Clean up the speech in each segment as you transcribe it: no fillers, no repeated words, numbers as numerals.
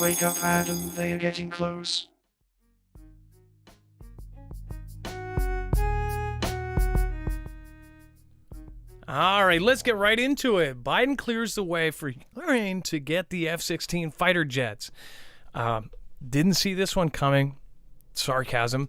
Wake up, Adam, they are getting close. All right, let's get right into it. Biden clears the way for Ukraine to get the F-16 fighter jets. Didn't see this one coming. Sarcasm.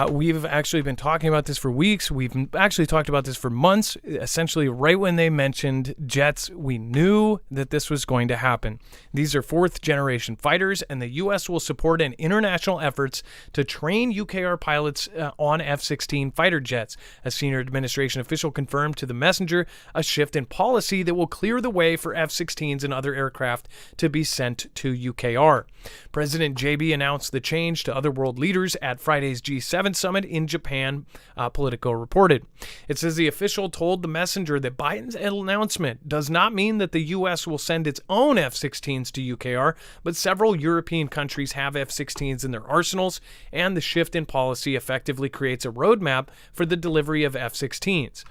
We've actually been talking about this for weeks. We've actually talked about this for months. Essentially, right when they mentioned jets, we knew that this was going to happen. These are fourth-generation fighters, and the U.S. will support in international efforts to train UKR pilots on F-16 fighter jets. A senior administration official confirmed to the Messenger a shift in policy that will clear the way for F-16s and other aircraft to be sent to UKR. President JB announced the change to other world leaders at Friday's G7 summit in Japan, Politico reported. It says the official told the Messenger that Biden's announcement does not mean that the U.S. will send its own F-16s to UKR, but several European countries have F-16s in their arsenals, and the shift in policy effectively creates a roadmap for the delivery of F-16s.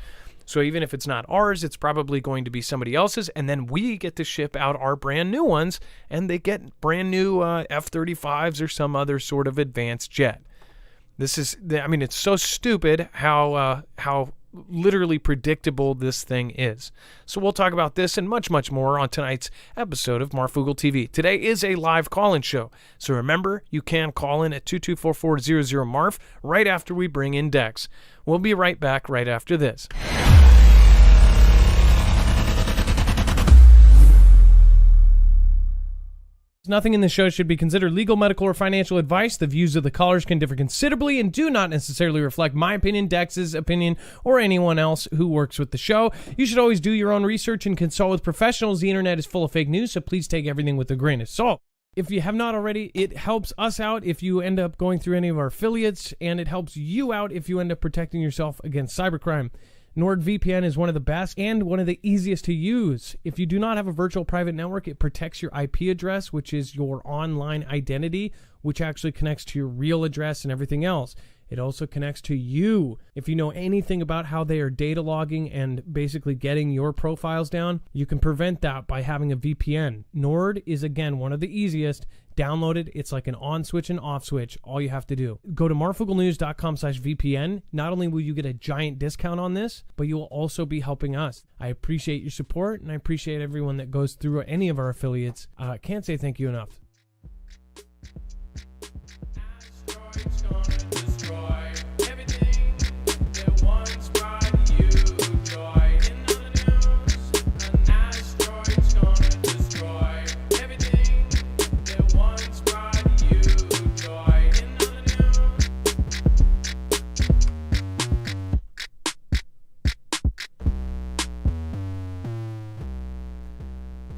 So even if it's not ours, it's probably going to be somebody else's, and then we get to ship out our brand new ones, and they get brand new F-35s or some other sort of advanced jet. This is, I mean, it's so stupid how literally predictable this thing is. So we'll talk about this and much, much more on tonight's episode of Marfoogle TV. Today is a live call-in show, so remember, you can call in at 224-400-MARF right after we bring in Dex. We'll be right back right after this. Nothing in this show should be considered legal, medical, or financial advice. The views of the callers can differ considerably and do not necessarily reflect my opinion, Dex's opinion, or anyone else who works with the show. You should always do your own research and consult with professionals. The internet is full of fake news, so please take everything with a grain of salt. If you have not already, it helps us out if you end up going through any of our affiliates, and it helps you out if you end up protecting yourself against cybercrime. NordVPN is one of the best and one of the easiest to use. If you do not have a virtual private network, it protects your IP address, which is your online identity, which actually connects to your real address and everything else. It also connects to you. If you know anything about how they are data logging and basically getting your profiles down, you can prevent that by having a VPN. Nord is, again, one of the easiest. Download it. It's like an on switch and off switch. All you have to do. Go to marfooglenews.com/VPN. Not only will you get a giant discount on this, but you will also be helping us. I appreciate your support, and I appreciate everyone that goes through any of our affiliates. Can't say thank you enough. Asteroids gonna destroy everything that once brought you joy. In the news, an asteroid's gonna destroy everything that once brought you joy. In the news.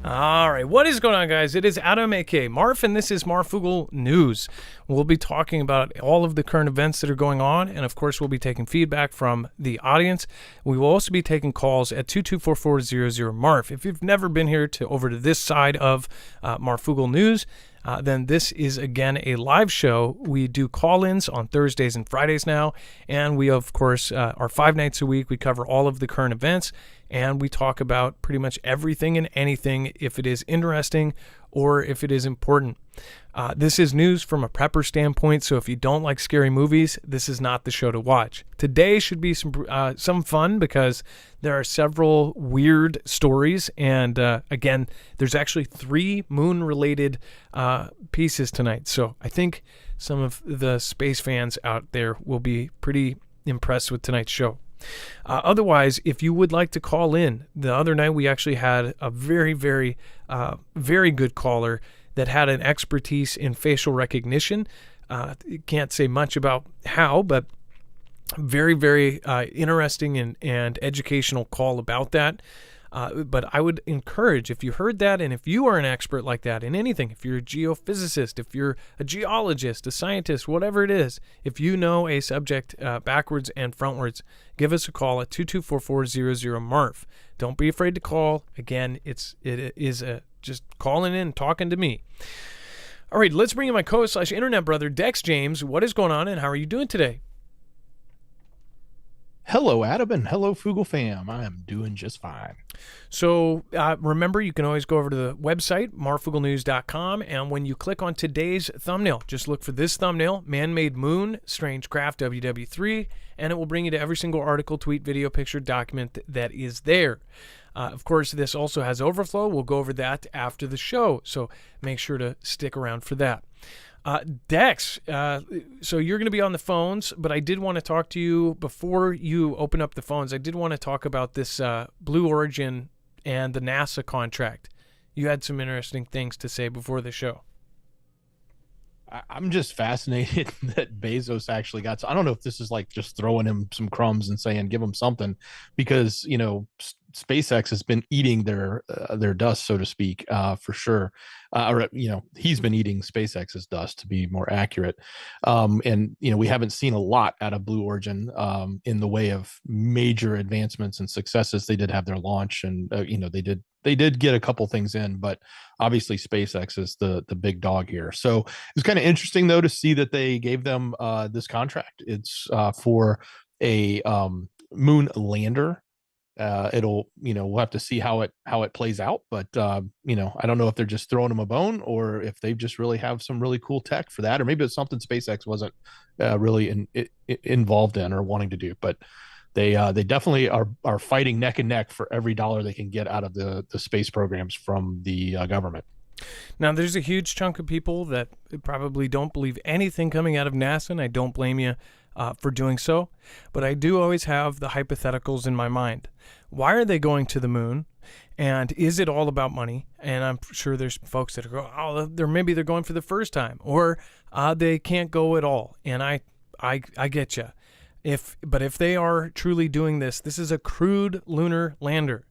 All right, what is going on, guys? It is Adam, aka Marf, and this is Marfoogle News. We'll be talking about all of the current events that are going on, and of course, we'll be taking feedback from the audience. We will also be taking calls at 224-400-MARF. If you've never been here over to this side of Marfoogle News, then this is, again, a live show. We do call-ins on Thursdays and Fridays now, and we, of course, are 5 nights a week. We cover all of the current events, and we talk about pretty much everything and anything if it is interesting or if it is important. This is news from a prepper standpoint, so if you don't like scary movies, this is not the show to watch. Today should be some fun because there are several weird stories, and again, there's actually 3 moon-related pieces tonight, so I think some of the space fans out there will be pretty impressed with tonight's show. Otherwise, if you would like to call in, the other night we actually had a very, very, very good caller that had an expertise in facial recognition. Can't say much about how, but very, very interesting and educational call about that. But I would encourage, if you heard that, and if you are an expert like that in anything, if you're a geophysicist, if you're a geologist, a scientist, whatever it is, if you know a subject backwards and frontwards, give us a call at 224-400-MARF. Don't be afraid to call. Again, it is just calling in and talking to me. All right, let's bring in my co-host/internet brother, Dex James. What is going on, and how are you doing today? Hello, Adam, and hello, Fugle fam. I am doing just fine. So remember, you can always go over to the website, marfooglenews.com, and when you click on today's thumbnail, just look for this thumbnail, Man-Made Moon, Strange Craft WW3, and it will bring you to every single article, tweet, video, picture, document that is there. Of course, this also has overflow. We'll go over that after the show, so make sure to stick around for that. Dex, so you're going to be on the phones, but I did want to talk to you before you open up the phones. I did want to talk about this Blue Origin and the NASA contract. You had some interesting things to say before the show. I'm just fascinated that Bezos actually got. So I don't know if this is like just throwing him some crumbs and saying give him something, because SpaceX has been eating their dust, so to speak, for sure. Or he's been eating SpaceX's dust, to be more accurate. And we haven't seen a lot out of Blue Origin in the way of major advancements and successes. They did have their launch, and they did get a couple things in, but obviously SpaceX is the big dog here. So it's kind of interesting though to see that they gave them this contract. It's for a moon lander. We'll have to see how it plays out, but I don't know if they're just throwing them a bone or if they just really have some really cool tech for that, or maybe it's something SpaceX wasn't really involved in or wanting to do, but they definitely are fighting neck and neck for every dollar they can get out of the space programs from the government. Now, there's a huge chunk of people that probably don't believe anything coming out of NASA, and I don't blame you for doing so. But I do always have the hypotheticals in my mind. Why are they going to the moon? And is it all about money? And I'm sure there's folks that are going, maybe they're going for the first time, or they can't go at all. And I get you. But if they are truly doing this is a crewed lunar lander.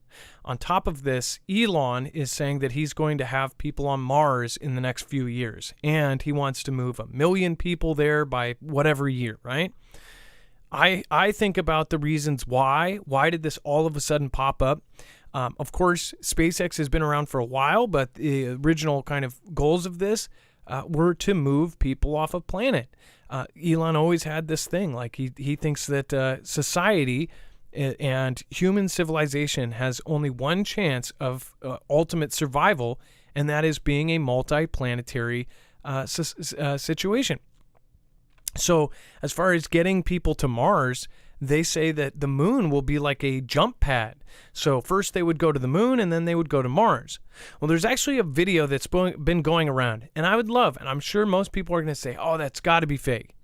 On top of this, Elon is saying that he's going to have people on Mars in the next few years, and he wants to move 1 million people there by whatever year, right? I think about the reasons why. Why did this all of a sudden pop up? Of course, SpaceX has been around for a while, but the original kind of goals of this were to move people off a planet. Elon always had this thing, like he thinks that society and human civilization has only one chance of ultimate survival, and that is being a multi-planetary situation. So as far as getting people to Mars, they say that the moon will be like a jump pad. So first they would go to the moon, and then they would go to Mars. Well, there's actually a video that's been going around, and I would love, and I'm sure most people are going to say, oh, that's got to be fake.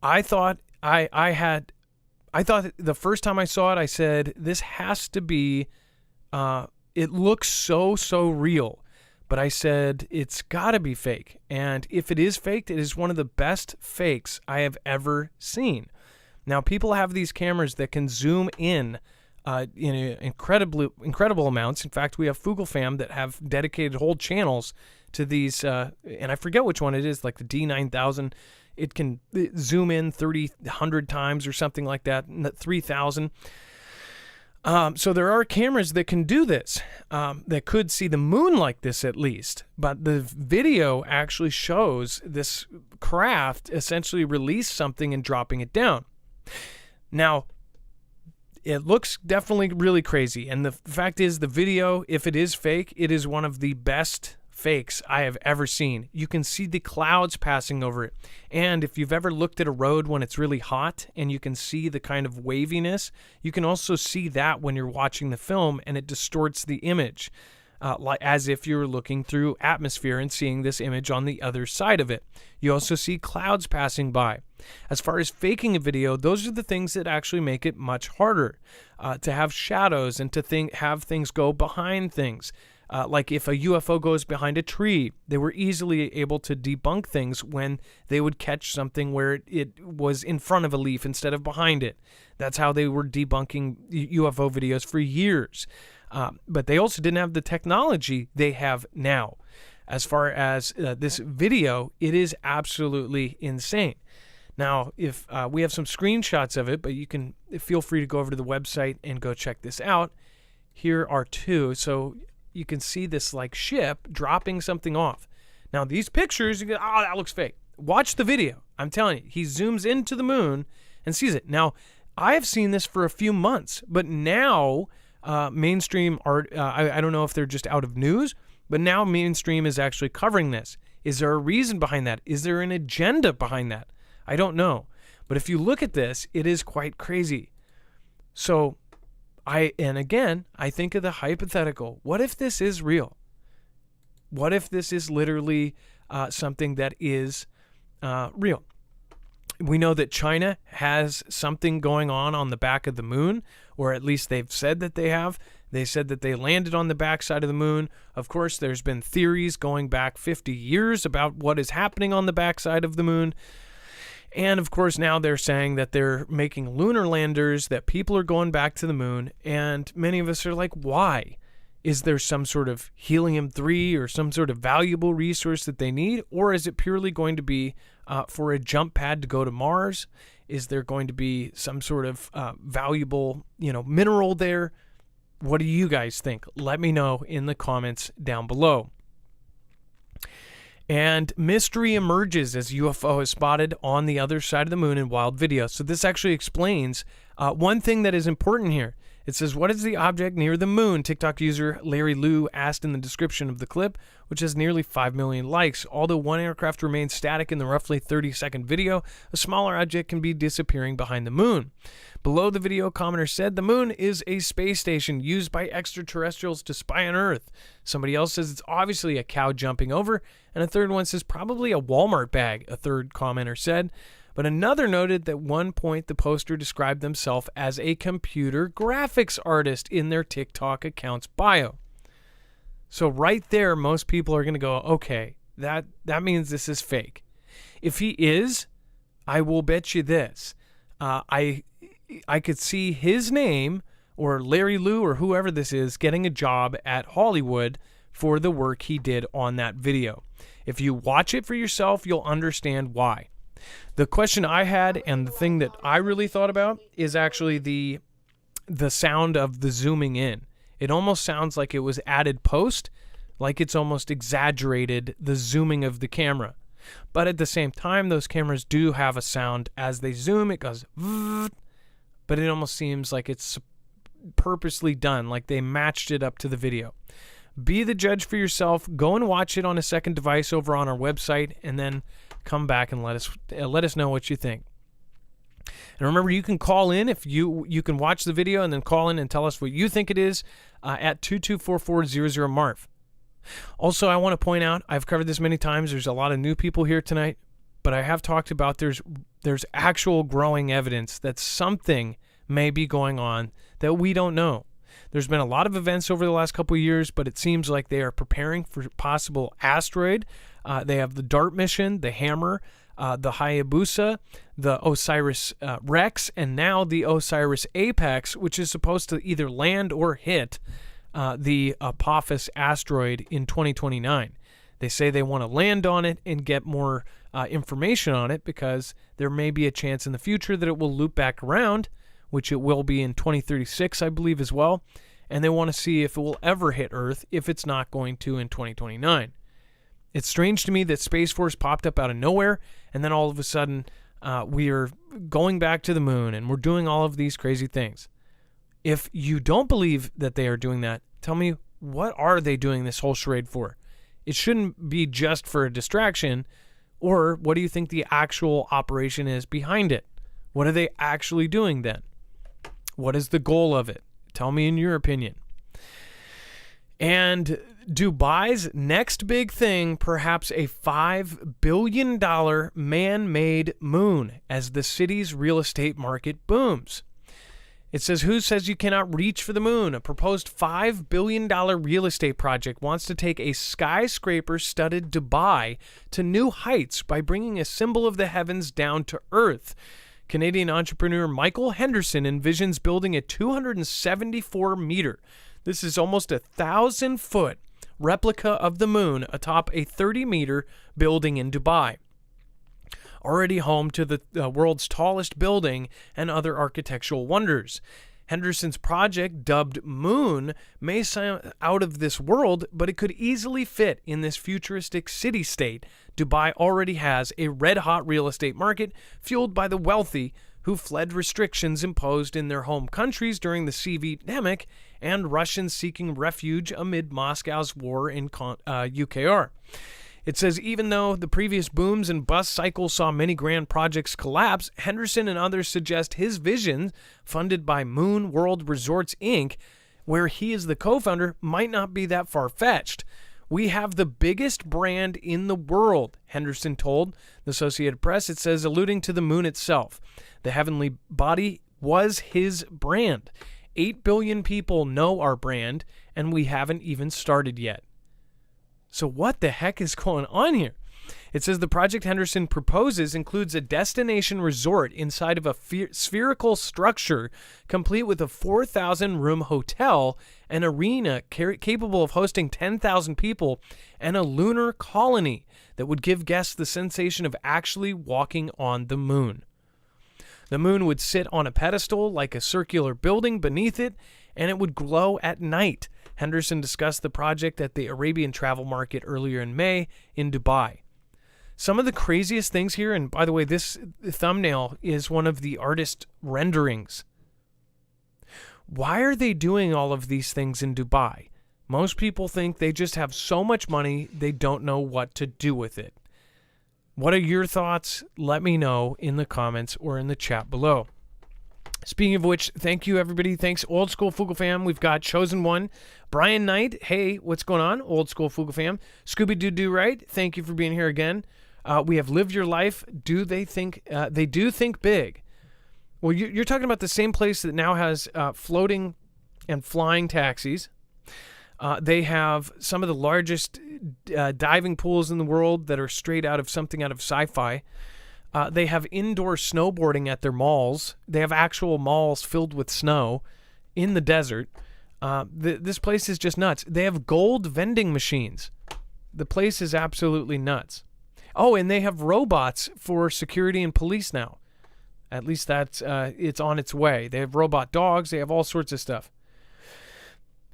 I thought the first time I saw it, I said, this has to be, it looks so real. But I said, it's got to be fake. And if it is faked, it is one of the best fakes I have ever seen. Now, people have these cameras that can zoom in incredible amounts. In fact, we have Fugle fam that have dedicated whole channels to these, and I forget which one it is, like the D9000. It can zoom in 300 times or something like that, 3,000. So there are cameras that can do this, that could see the moon like this at least. But the video actually shows this craft essentially release something and dropping it down. Now, it looks definitely really crazy. And the fact is, the video, if it is fake, it is one of the best fakes I have ever seen. You can see the clouds passing over it. And if you've ever looked at a road when it's really hot and you can see the kind of waviness, you can also see that when you're watching the film, and it distorts the image, like as if you're looking through atmosphere and seeing this image on the other side of it. You also see clouds passing by. As far as faking a video, those are the things that actually make it much harder to have shadows and to have things go behind things. Like if a UFO goes behind a tree, they were easily able to debunk things when they would catch something where it was in front of a leaf instead of behind it. That's how they were debunking UFO videos for years. But they also didn't have the technology they have now. As far as this video, it is absolutely insane. Now, if we have some screenshots of it, but you can feel free to go over to the website and go check this out. Here are two. So you can see this like ship dropping something off. Now these pictures, you go, oh, that looks fake. Watch the video. I'm telling you, he zooms into the moon and sees it. Now, I have seen this for a few months, but now mainstream art, I don't know if they're just out of news, but now mainstream is actually covering this. Is there a reason behind that? Is there an agenda behind that? I don't know. But if you look at this, it is quite crazy. So and again, I think of the hypothetical. What if this is real? What if this is literally something that is real? We know that China has something going on the back of the moon, or at least they've said that they have. They said that they landed on the backside of the moon. Of course, there's been theories going back 50 years about what is happening on the backside of the moon. And of course, now they're saying that they're making lunar landers, that people are going back to the moon. And many of us are like, why? Is there some sort of helium-3 or some sort of valuable resource that they need? Or is it purely going to be for a jump pad to go to Mars? Is there going to be some sort of valuable, mineral there? What do you guys think? Let me know in the comments down below. And mystery emerges as UFO is spotted on the other side of the moon in wild video. So this actually explains one thing that is important here. It says, what is the object near the moon? TikTok user Larry Liu asked in the description of the clip, which has nearly 5 million likes. Although one aircraft remains static in the roughly 30-second video, a smaller object can be disappearing behind the moon. Below the video, commenter said the moon is a space station used by extraterrestrials to spy on Earth. Somebody else says it's obviously a cow jumping over, and a third one says probably a Walmart bag, a third commenter said. But another noted that at one point the poster described themselves as a computer graphics artist in their TikTok account's bio. So right there, most people are going to go, okay, that means this is fake. If he is, I will bet you this. I could see his name or Larry Liu or whoever this is getting a job at Hollywood for the work he did on that video. If you watch it for yourself, you'll understand why. The question I had and the thing that I really thought about is actually the sound of the zooming in. It almost sounds like it was added post, like it's almost exaggerated the zooming of the camera. But at the same time, those cameras do have a sound as they zoom. It goes, but it almost seems like it's purposely done, like they matched it up to the video. Be the judge for yourself. Go and watch it on a second device over on our website, and then come back and let us know what you think. And remember, you can call in if you can watch the video and then call in and tell us what you think it is at 224400MARF. Also, I want to point out, I've covered this many times. There's a lot of new people here tonight, but I have talked about there's actual growing evidence that something may be going on that we don't know. There's been a lot of events over the last couple of years, but it seems like they are preparing for possible asteroid. They have the DART mission, the Hammer, the Hayabusa, the Osiris Rex, and now the Osiris Apex, which is supposed to either land or hit the Apophis asteroid in 2029. They say they want to land on it and get more information on it because there may be a chance in the future that it will loop back around, which it will be in 2036, I believe, as well. And they want to see if it will ever hit Earth if it's not going to in 2029. It's strange to me that Space Force popped up out of nowhere, and then all of a sudden we are going back to the moon and we're doing all of these crazy things. If you don't believe that they are doing that, tell me, what are they doing this whole charade for? It shouldn't be just for a distraction, or what do you think the actual operation is behind it? What are they actually doing then? What is the goal of it? Tell me in your opinion. And Dubai's next big thing, perhaps a $5 billion man-made moon as the city's real estate market booms. It says, who says you cannot reach for the moon? A proposed $5 billion real estate project wants to take a skyscraper-studded Dubai to new heights by bringing a symbol of the heavens down to Earth. Canadian entrepreneur Michael Henderson envisions building a 274-meter, this is almost 1,000-foot replica of the moon atop a 30-meter building in Dubai, already home to the world's tallest building and other architectural wonders. Henderson's project, dubbed Moon, may sound out of this world, but it could easily fit in this futuristic city-state. Dubai already has a red-hot real estate market fueled by the wealthy who fled restrictions imposed in their home countries during the CVdemic, and Russians seeking refuge amid Moscow's war in UKR. It says, even though the previous booms and bust cycle saw many grand projects collapse, Henderson and others suggest his vision, funded by Moon World Resorts, Inc., where he is the co-founder, might not be that far-fetched. We have the biggest brand in the world, Henderson told the Associated Press. It says, alluding to the moon itself. The heavenly body was his brand. 8 billion people know our brand, and we haven't even started yet. So what the heck is going on here? It says the project Henderson proposes includes a destination resort inside of a spherical structure, complete with a 4,000-room hotel, an arena capable of hosting 10,000 people, and a lunar colony that would give guests the sensation of actually walking on the moon. The moon would sit on a pedestal like a circular building beneath it, and it would glow at night. Henderson discussed the project at the Arabian travel market earlier in May in Dubai. Some of the craziest things here, and by the way, this thumbnail is one of the artist renderings. Why are they doing all of these things in Dubai? Most people think they just have so much money, they don't know what to do with it. What are your thoughts? Let me know in the comments or in the chat below. Speaking of which, thank you, everybody. Thanks, Old School Foogle fam. We've got Chosen One, Brian Knight. Hey, what's going on, Old School Foogle fam? Scooby-Doo Right. Thank you for being here again. We have Live Your Life. Do they think they do think big? Well, you're talking about the same place that now has floating and flying taxis. They have some of the largest diving pools in the world that are straight out of something out of sci-fi. They have indoor snowboarding at their malls. They have actual malls filled with snow in the desert. This place is just nuts. They have gold vending machines. The place is absolutely nuts. Oh, and they have robots for security and police now. At least that's it's on its way. They have robot dogs. They have all sorts of stuff.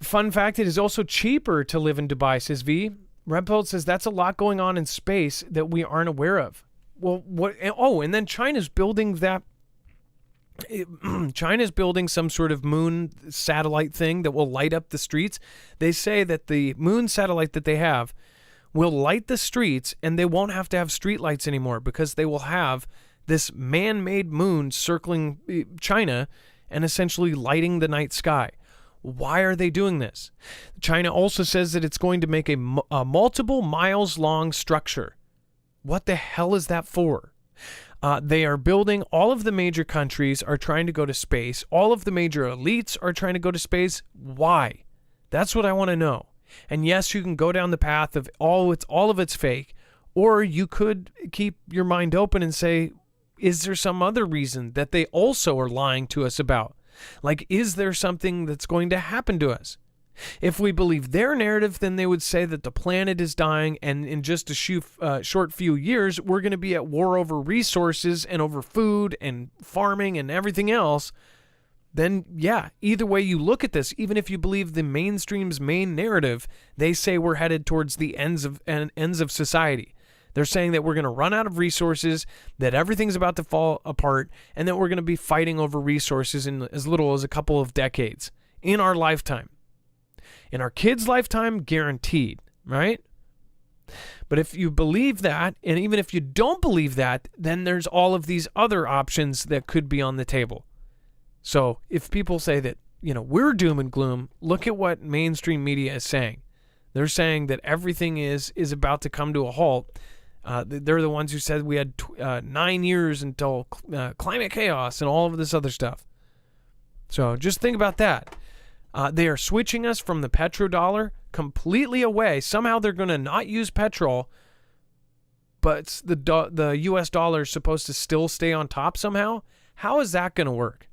Fun fact, it is also cheaper to live in Dubai, says V. Redpelt says that's a lot going on in space that we aren't aware of. Well, what? Oh, and then China's building that. China's building some sort of moon satellite thing that will light up the streets. They say that the moon satellite that they have will light the streets, and they won't have to have street lights anymore because they will have this man-made moon circling China and essentially lighting the night sky. Why are they doing this? China also says that it's going to make a multiple miles long structure. What the hell is that for? They are building, all of the major countries are trying to go to space. All of the major elites are trying to go to space. Why? That's what I want to know. And yes, you can go down the path of all of it's fake, or you could keep your mind open and say, is there some other reason that they also are lying to us about? Like, is there something that's going to happen to us? If we believe their narrative, then they would say that the planet is dying, and in just a short few years, we're going to be at war over resources and over food and farming and everything else. Then, yeah, either way you look at this, even if you believe the mainstream's main narrative, they say we're headed towards the ends of society. They're saying that we're going to run out of resources, that everything's about to fall apart, and that we're going to be fighting over resources in as little as a couple of decades in our lifetime. In our kids' lifetime, guaranteed, right? But if you believe that, and even if you don't believe that, then there's all of these other options that could be on the table. So if people say that, we're doom and gloom, look at what mainstream media is saying. They're saying that everything is about to come to a halt. They're the ones who said we had 9 years until climate chaos and all of this other stuff. So just think about that. They are switching us from the petrodollar completely away. Somehow they're going to not use petrol, but the U.S. dollar is supposed to still stay on top somehow. How is that going to work?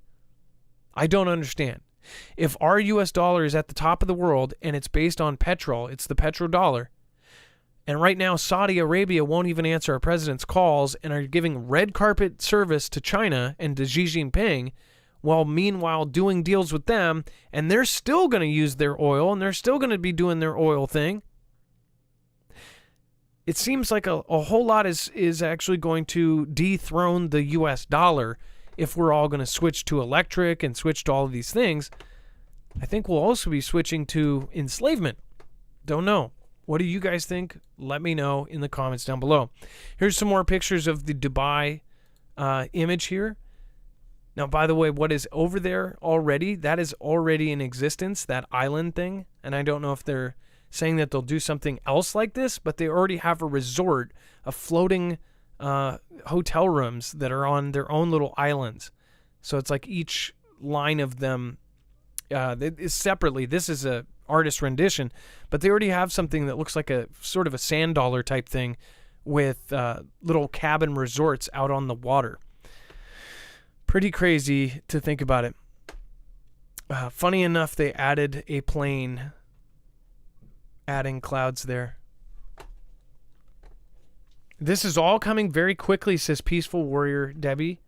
I don't understand. If our U.S. dollar is at the top of the world and it's based on petrol, it's the petrodollar, and right now Saudi Arabia won't even answer our president's calls and are giving red carpet service to China and to Xi Jinping, while meanwhile doing deals with them, and they're still going to use their oil, and they're still going to be doing their oil thing. It seems like a whole lot is actually going to dethrone the U.S. dollar if we're all going to switch to electric and switch to all of these things, I think we'll also be switching to enslavement. Don't know. What do you guys think? Let me know in the comments down below. Here's some more pictures of the Dubai image here. Now, by the way, what is over there already, that is already in existence, that island thing. And I don't know if they're saying that they'll do something else like this, but they already have a resort of floating hotel rooms that are on their own little islands. So it's like each line of them is separately. This is a artist rendition, but they already have something that looks like a sort of a sand dollar type thing with little cabin resorts out on the water. Pretty crazy to think about it. Funny enough, they added a plane, adding clouds there. This is all coming very quickly, says Peaceful Warrior Debbie.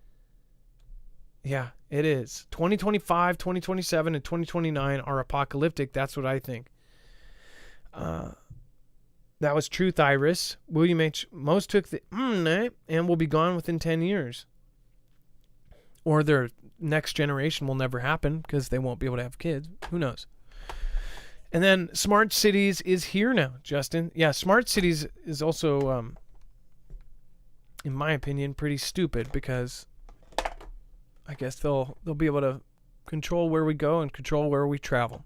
Yeah, it is. 2025, 2027, and 2029 are apocalyptic. That's what I think. That was Truth Iris. William H. Most took the and will be gone within 10 years. Or their next generation will never happen because they won't be able to have kids. Who knows? And then Smart Cities is here now, Justin. Yeah, Smart Cities is also, in my opinion, pretty stupid because I guess they'll be able to control where we go and control where we travel.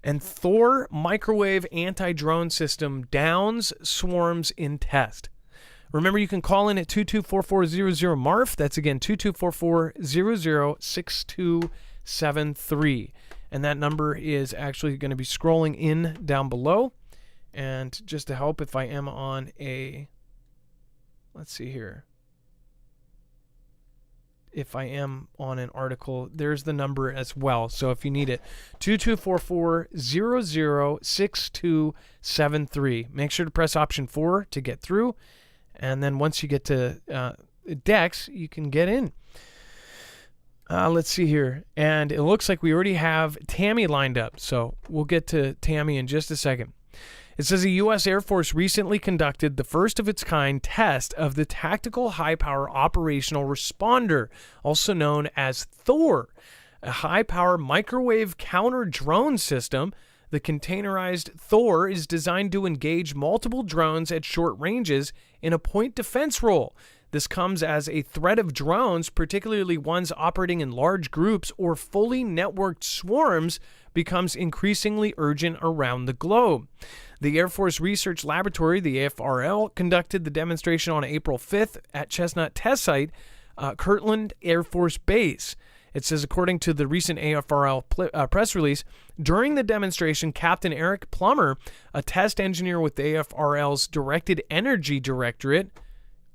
And Thor microwave anti-drone system downs swarms in test. Remember, you can call in at 224400 That's again 2244006273. And that number is actually going to be scrolling in down below. And just to help, if I am on a, let's see here. If I am on an article, there's the number as well. So if you need it, 2244006273. Make sure to press option 4 to get through. And then once you get to Dex, you can get in. Let's see here. And it looks like we already have Tammy lined up. So we'll get to Tammy in just a second. It says the U.S. Air Force recently conducted the first of its kind test of the Tactical High Power Operational Responder, also known as Thor, a high-power microwave counter-drone system. The containerized Thor is designed to engage multiple drones at short ranges in a point defense role. This comes as a threat of drones, particularly ones operating in large groups or fully networked swarms, becomes increasingly urgent around the globe. The Air Force Research Laboratory, the AFRL, conducted the demonstration on April 5th at Chestnut Test Site, Kirtland Air Force Base. It says, according to the recent AFRL press release, during the demonstration, Captain Eric Plummer, a test engineer with the AFRL's Directed Energy Directorate.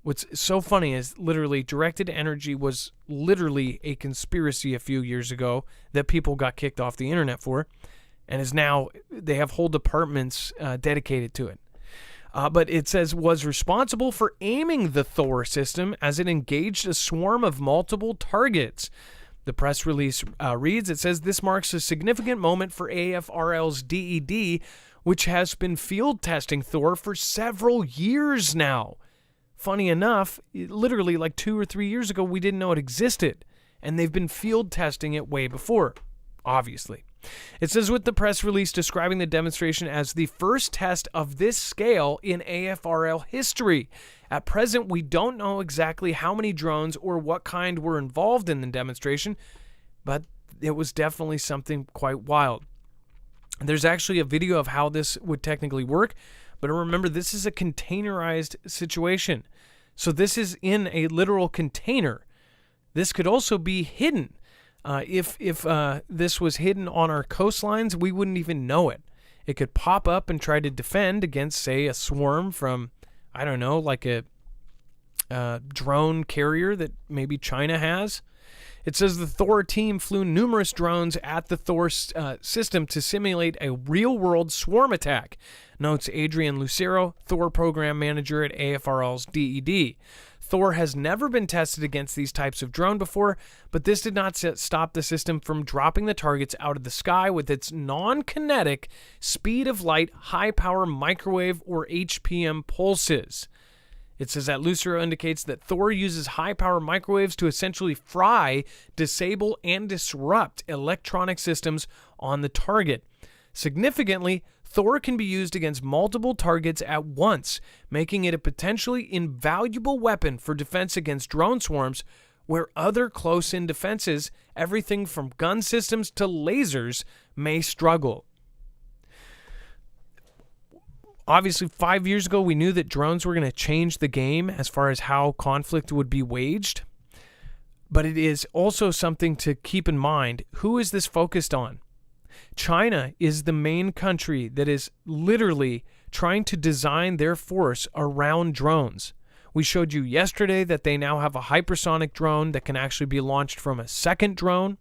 What's so funny is literally Directed Energy was literally a conspiracy a few years ago that people got kicked off the internet for, and is now, they have whole departments dedicated to it. But it says was responsible for aiming the Thor system as it engaged a swarm of multiple targets. The press release reads, it says, this marks a significant moment for AFRL's DED, which has been field testing Thor for several years now. Funny enough, literally like 2 or 3 years ago, we didn't know it existed. And they've been field testing it way before, obviously. It says with the press release describing the demonstration as the first test of this scale in AFRL history. At present, we don't know exactly how many drones or what kind were involved in the demonstration, but it was definitely something quite wild. There's actually a video of how this would technically work, but remember, this is a containerized situation. So this is in a literal container. This could also be hidden. If this was hidden on our coastlines, we wouldn't even know it. It could pop up and try to defend against, say, a swarm from, I don't know, like a drone carrier that maybe China has. It says the Thor team flew numerous drones at the Thor system to simulate a real-world swarm attack, notes Adrian Lucero, Thor program manager at AFRL's DED. Thor has never been tested against these types of drone before, but this did not stop the system from dropping the targets out of the sky with its non-kinetic, speed of light, high-power microwave or HPM pulses. It says that Lucero indicates that Thor uses high-power microwaves to essentially fry, disable, and disrupt electronic systems on the target. Significantly, Thor can be used against multiple targets at once, making it a potentially invaluable weapon for defense against drone swarms, where other close-in defenses, everything from gun systems to lasers, may struggle. Obviously, 5 years ago, we knew that drones were going to change the game as far as how conflict would be waged. But it is also something to keep in mind. Who is this focused on? China is the main country that is literally trying to design their force around drones. We showed you yesterday that they now have a hypersonic drone that can actually be launched from a second drone.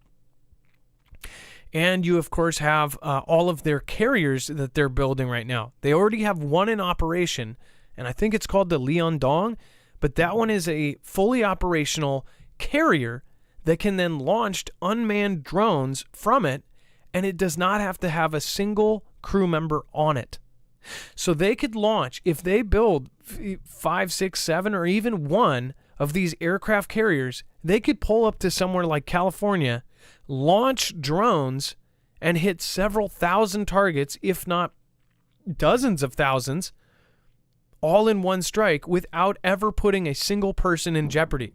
And you, of course, have all of their carriers that they're building right now. They already have one in operation, and I think it's called the Liaodong, but that one is a fully operational carrier that can then launch unmanned drones from it, and it does not have to have a single crew member on it. So they could launch, if they build 5, 6, 7, or even one of these aircraft carriers, they could pull up to somewhere like California, launch drones, and hit several thousand targets, if not dozens of thousands, all in one strike without ever putting a single person in jeopardy.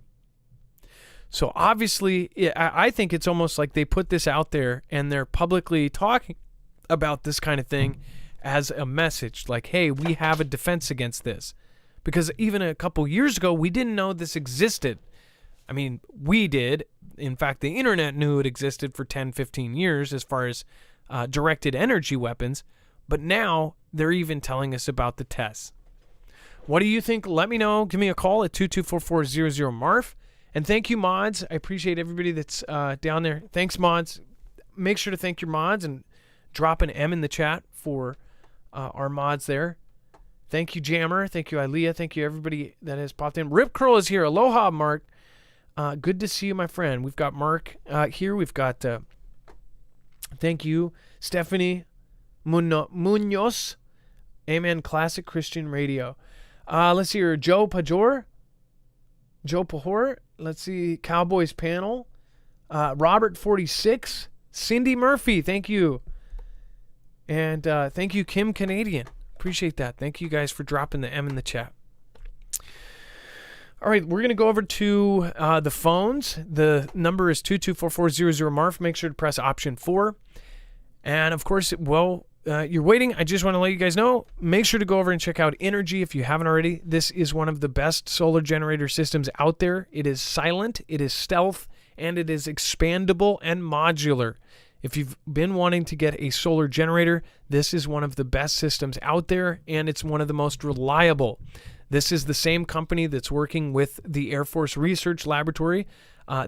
So obviously, I think it's almost like they put this out there and they're publicly talking about this kind of thing as a message, like, hey, we have a defense against this. Because even a couple years ago, we didn't know this existed. I mean, we did. In fact, the internet knew it existed for 10, 15 years as far as directed energy weapons. But now they're even telling us about the tests. What do you think? Let me know. Give me a call at 224-400-MARF. And thank you, mods. I appreciate everybody that's down there. Thanks, mods. Make sure to thank your mods and drop an M in the chat for our mods there. Thank you, Jammer. Thank you, Ilea. Thank you, everybody that has popped in. Rip Curl is here. Aloha, Mark. Good to see you, my friend. We've got Mark here. We've got, thank you, Stephanie Munoz. Amen. Classic Christian Radio. Let's see here. Joe Pajor. Joe Pahor. Let's see. Cowboys panel. Robert 46. Cindy Murphy. Thank you. And thank you, Kim Canadian. Appreciate that. Thank you guys for dropping the M in the chat. All right, we're going to go over to the phones. The number is 224-400-MARF. Make sure to press option 4. And, of course, while you're waiting, I just want to let you guys know, make sure to go over and check out Energy if you haven't already. This is one of the best solar generator systems out there. It is silent, it is stealth, and it is expandable and modular. If you've been wanting to get a solar generator, this is one of the best systems out there, and it's one of the most reliable. This is the same company that's working with the Air Force Research Laboratory.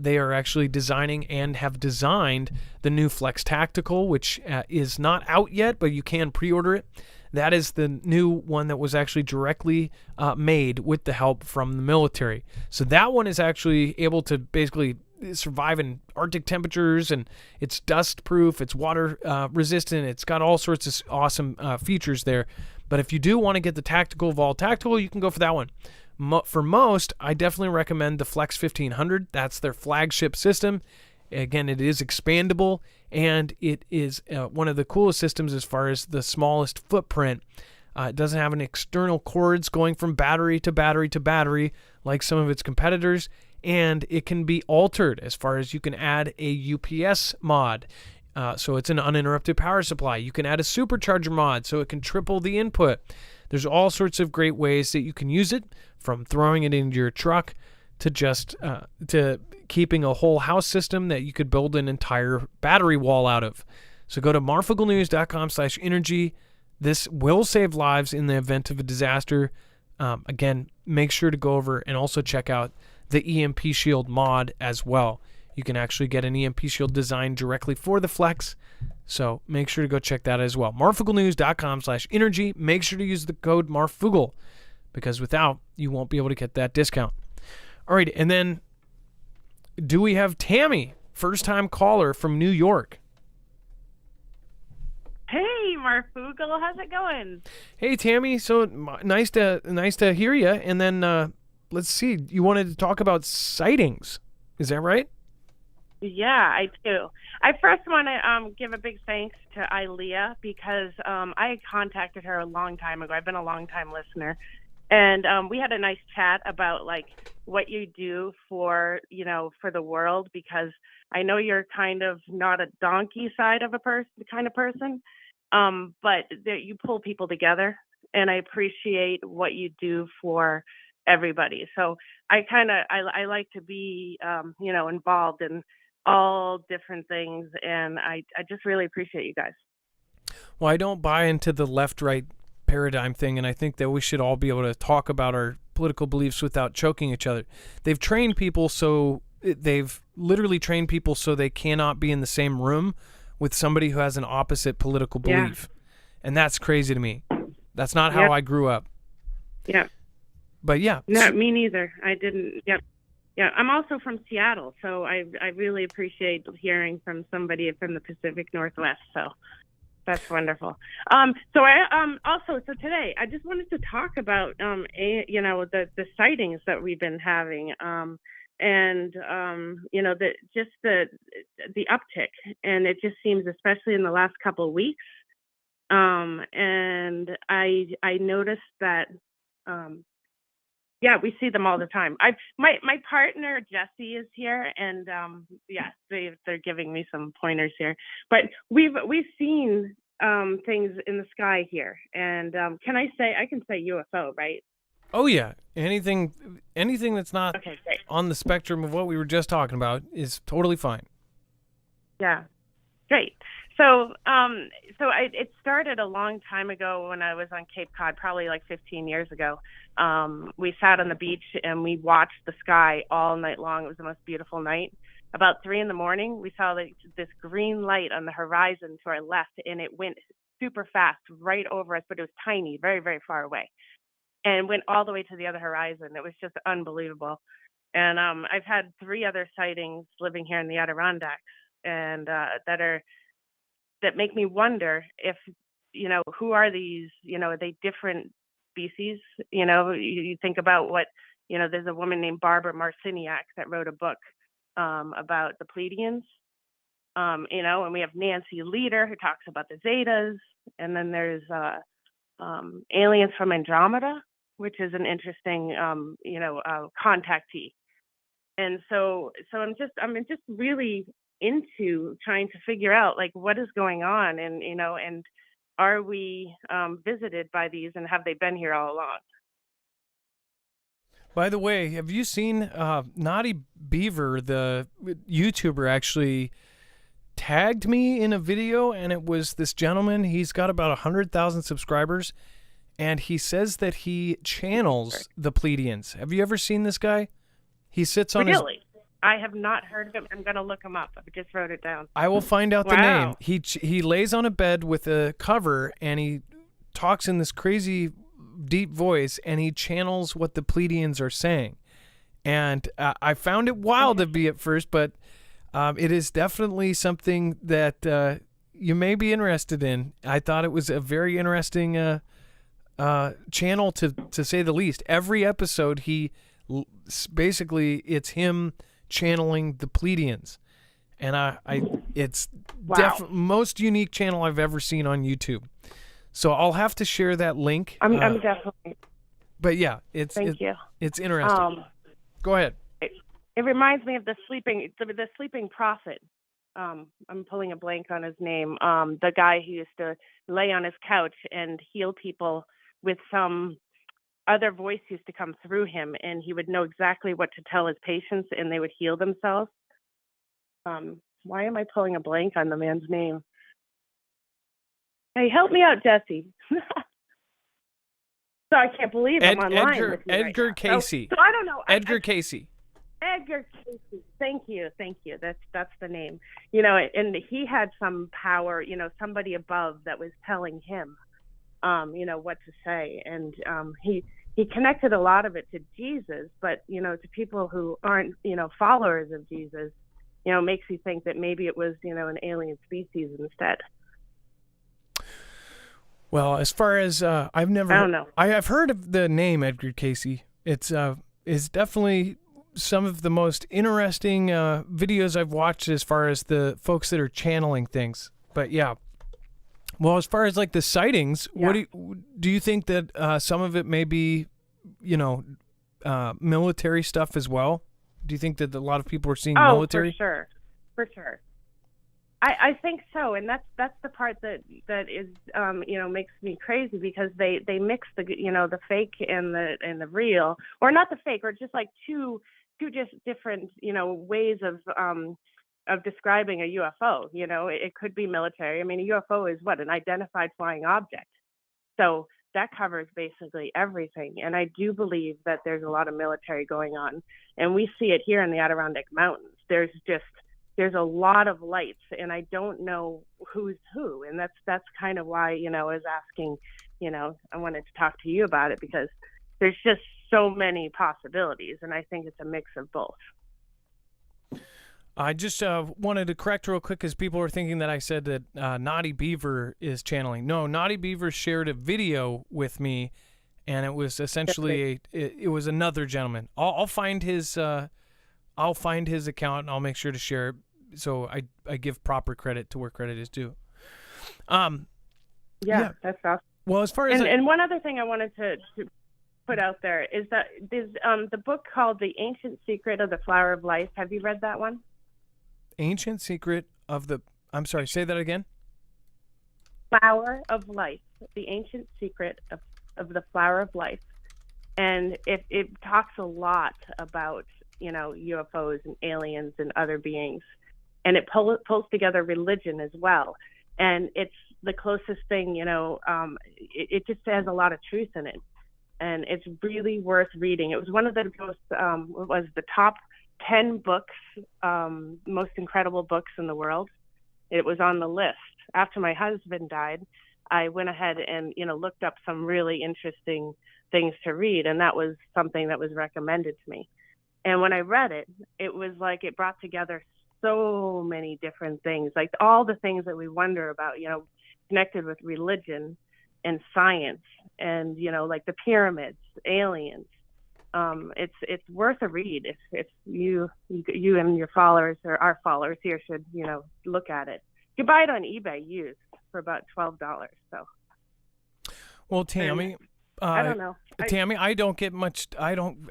They are actually designing and have designed the new Flex Tactical, which is not out yet, but you can pre-order it. That is the new one that was actually directly made with the help from the military. So that one is actually able to basically survive in Arctic temperatures, and it's dust proof, it's water resistant, it's got all sorts of awesome features there. But if you do want to get the Tactical Vol Tactical, you can go for that one. For most, I definitely recommend the Flex 1500. That's their flagship system. Again, it is expandable, and it is one of the coolest systems as far as the smallest footprint. It doesn't have any external cords going from battery to battery to battery like some of its competitors, and it can be altered as far as you can add a UPS mod. So it's an uninterrupted power supply. You can add a supercharger mod so it can triple the input. There's all sorts of great ways that you can use it, from throwing it into your truck to just to keeping a whole house system that you could build an entire battery wall out of. So go to marfugglenews.com/energy. This will save lives in the event of a disaster. Again, make sure to go over and also check out the EMP Shield mod as well. You can actually get an EMP Shield designed directly for the Flex. So make sure to go check that as well. marfugglenews.com/energy. Make sure to use the code Marfoogle, because without, you won't be able to get that discount. All right, and then do we have Tammy, first-time caller from New York? Hey, Marfoogle. How's it going? Hey, Tammy. So nice to hear you. And then let's see. You wanted to talk about sightings. Is that right? Yeah, I do. I first want to give a big thanks to Ilea because I contacted her a long time ago. I've been a long time listener, and we had a nice chat about like what you do for for the world, because I know you're kind of not a donkey side of a kind of person, but you pull people together, and I appreciate what you do for everybody. So I like to be involved in all different things, and I just really appreciate you guys. Well, I don't buy into the left-right paradigm thing, and I think that we should all be able to talk about our political beliefs without choking each other. They've literally trained people so they cannot be in the same room with somebody who has an opposite political belief. And that's crazy to me. That's not how I grew up. Yeah. But yeah. No, me neither. I didn't. Yep. Yeah, I'm also from Seattle, so I really appreciate hearing from somebody from the Pacific Northwest. So that's wonderful. So today I just wanted to talk about the sightings that we've been having, and the uptick, and it just seems, especially in the last couple of weeks, and I noticed that. Yeah, we see them all the time. My partner Jesse is here, and they're giving me some pointers here. But we've seen things in the sky here, and I can say UFO, right? Oh yeah, anything that's not on the spectrum of what we were just talking about is totally fine. Yeah, great. So it started a long time ago when I was on Cape Cod, probably like 15 years ago. We sat on the beach and we watched the sky all night long. It was the most beautiful night. About 3 a.m, we saw this green light on the horizon to our left, and it went super fast right over us, but it was tiny, very, very far away, and went all the way to the other horizon. It was just unbelievable. And I've had 3 other sightings living here in the Adirondacks, and that make me wonder if, who are these, are they different species? You think about what, there's a woman named Barbara Marciniak that wrote a book about the Pleiadians, and we have Nancy Leader who talks about the Zetas, and then there's aliens from Andromeda, which is an interesting, contactee. And so I'm just really into trying to figure out like what is going on, and and are we visited by these, and have they been here all along? By the way, have you seen Naughty Beaver, the YouTuber, actually tagged me in a video, and it was this gentleman. He's got about 100,000 subscribers, and he says that he channels the Pleiadians. Have you ever seen this guy? He sits on Really? I have not heard of him. I'm going to look him up. I just wrote it down. I will find out the name. He lays on a bed with a cover, and he talks in this crazy deep voice, and he channels what the Pleiadians are saying. And I found it wild to be at first, but it is definitely something that you may be interested in. I thought it was a very interesting channel, to say the least. Every episode, basically it's him channeling the Pleiadians, and it's most unique channel I've ever seen on YouTube. So I'll have to share that link. I'm definitely. But yeah, it's interesting. Go ahead. It reminds me of the sleeping prophet. I'm pulling a blank on his name. The guy who used to lay on his couch and heal people with some other voice used to come through him, and he would know exactly what to tell his patients, and they would heal themselves. Why am I pulling a blank on the man's name? Hey, help me out, Jesse. So I can't believe I'm online. Edgar Casey. So I don't know. Edgar Casey. Edgar Casey. Thank you. That's the name. And he had some power. Somebody above that was telling him, what to say, and he connected a lot of it to Jesus, but to people who aren't followers of Jesus, makes you think that maybe it was an alien species instead. Well, as far as I've never, I don't know. I've heard of the name Edgar Casey. It's is definitely some of the most interesting videos I've watched as far as the folks that are channeling things. But yeah, well, as far as like the sightings, what do you think that some of it may be, you know, military stuff as well? Do you think that a lot of people are seeing military? For sure. I think so, and that's the part that is you know, makes me crazy, because they mix the, you know, the fake and the real, or not the fake, or just like two just different, you know, ways of describing a UFO. You know, it could be military. I mean, a UFO is what, an identified flying object, so that covers basically everything. And I do believe that there's a lot of military going on, and we see it here in the Adirondack Mountains. There's a lot of lights, and I don't know who's who. And that's kind of why, you know, I was asking, you know, I wanted to talk to you about it, because there's just so many possibilities, and I think it's a mix of both. I just wanted to correct real quick, because people are thinking that I said that Naughty Beaver is channeling. No, Naughty Beaver shared a video with me, and it was essentially it was another gentleman. I'll find his account, and I'll make sure to share it, so I give proper credit to where credit is due. Yeah, that's awesome. Well, as far as and one other thing I wanted to put out there is that there's the book called The Ancient Secret of the Flower of Life. Have you read that one? Ancient Secret of the, I'm sorry, say that again. Flower of Life, The Ancient Secret of the Flower of Life. And it talks a lot about, you know, UFOs and aliens and other beings. And it pulls together religion as well. And it's the closest thing, you know, it just has a lot of truth in it. And it's really worth reading. It was one of the most, was the top 10 books, most incredible books in the world. It was on the list. After my husband died, I went ahead and, you know, looked up some really interesting things to read. And that was something that was recommended to me. And when I read it, it was like it brought together so many different things, like all the things that we wonder about, you know, connected with religion and science, and, you know, like the pyramids, aliens. It's worth a read if you and your followers, or our followers here, should, you know, look at it. You can buy it on eBay used for about $12. So. Well, Tammy, I don't know. Tammy, I don't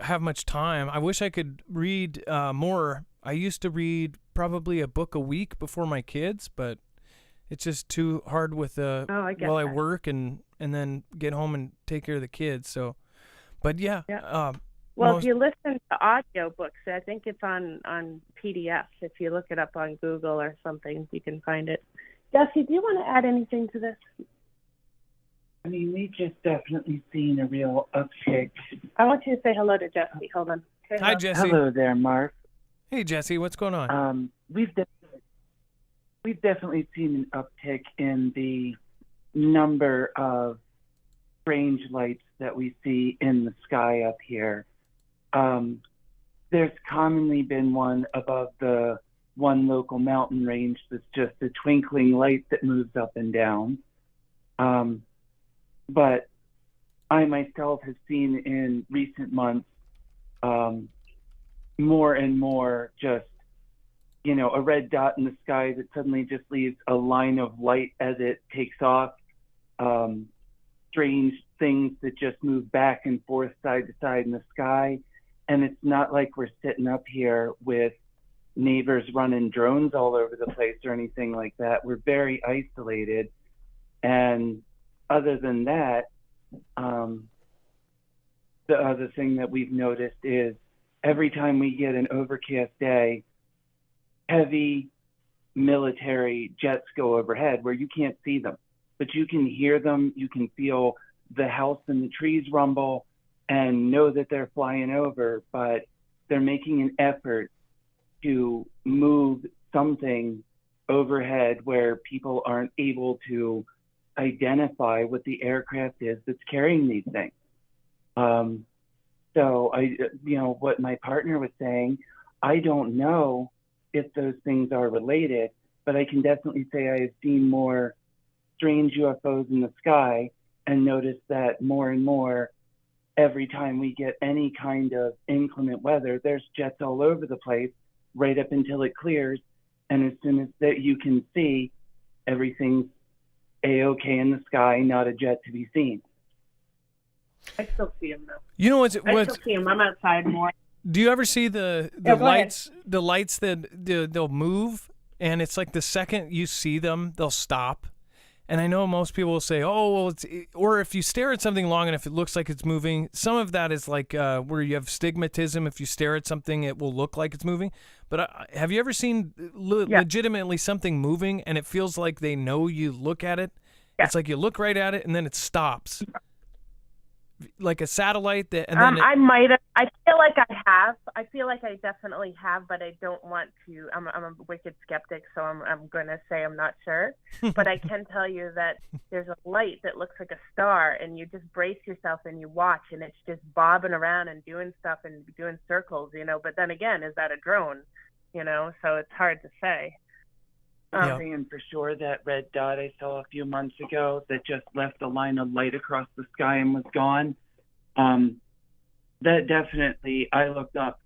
have much time. I wish I could read more. I used to read probably a book a week before my kids, but it's just I work and then get home and take care of the kids. So, but yeah. Well, if you listen to audio books, I think it's on PDF. If you look it up on Google or something, you can find it. Jesse, do you want to add anything to this? I mean, we've just definitely seen a real uptick. I want you to say hello to Jesse. Hold on. Hi, Jesse. Hello there, Mark. Hey, Jesse. What's going on? We've definitely seen an uptick in the number of strange lights that we see in the sky up here. There's commonly been one above the one local mountain range that's just a twinkling light that moves up and down. But I myself have seen in recent months more and more just, you know, a red dot in the sky that suddenly just leaves a line of light as it takes off. Strange things that just move back and forth side to side in the sky. And it's not like we're sitting up here with neighbors running drones all over the place or anything like that. We're very isolated. And other than that, the other thing that we've noticed is every time we get an overcast day, heavy military jets go overhead where you can't see them, but you can hear them. You can feel the house and the trees rumble and know that they're flying over, but they're making an effort to move something overhead where people aren't able to identify what the aircraft is that's carrying these things. So what my partner was saying, I don't know if those things are related, but I can definitely say I have seen more strange UFOs in the sky and noticed that more and more every time we get any kind of inclement weather, there's jets all over the place right up until it clears. And as soon as that you can see, everything's A-okay in the sky, not a jet to be seen. I still see them though. You know what's I still see them. I'm outside more. do you ever see the Yeah, go ahead. lights that they'll move, and it's like the second you see them, they'll stop. And I know most people will say, oh, well, or if you stare at something long enough, it looks like it's moving. Some of that is like where you have stigmatism. If you stare at something, it will look like it's moving. But have you ever seen legitimately something moving and it feels like they know you look at it? Yeah. It's like you look right at it and then it stops. Like a satellite that, and then I might have. I feel like I have. I feel like I definitely have, but I don't want to. I'm a wicked skeptic, so I'm going to say I'm not sure. But I can tell you that there's a light that looks like a star, and you just brace yourself and you watch, and it's just bobbing around and doing stuff and doing circles, you know. But then again, is that a drone? You know, so it's hard to say. I'm saying for sure that red dot I saw a few months ago that just left a line of light across the sky and was gone. That definitely, I looked up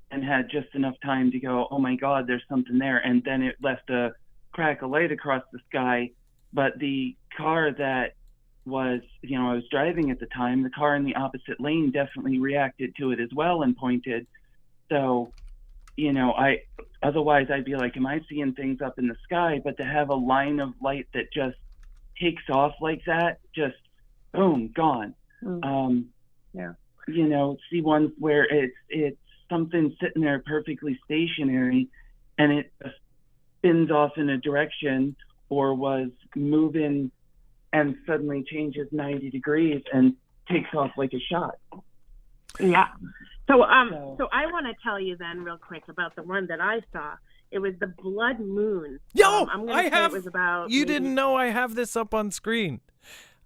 and had just enough time to go, oh my God, there's something there. And then it left a crack of light across the sky. But the car that was, you know, I was driving at the time, the car in the opposite lane definitely reacted to it as well and pointed. So, you know, otherwise I'd be like, am I seeing things up in the sky? But to have a line of light that just takes off like that, just boom, gone. Yeah. You know, see ones where it's something sitting there perfectly stationary and it just spins off in a direction or was moving and suddenly changes 90 degrees and takes off like a shot. Yeah. So I want to tell you then real quick about the one that I saw. It was the blood moon. Yo, it was about. You didn't know I have this up on screen.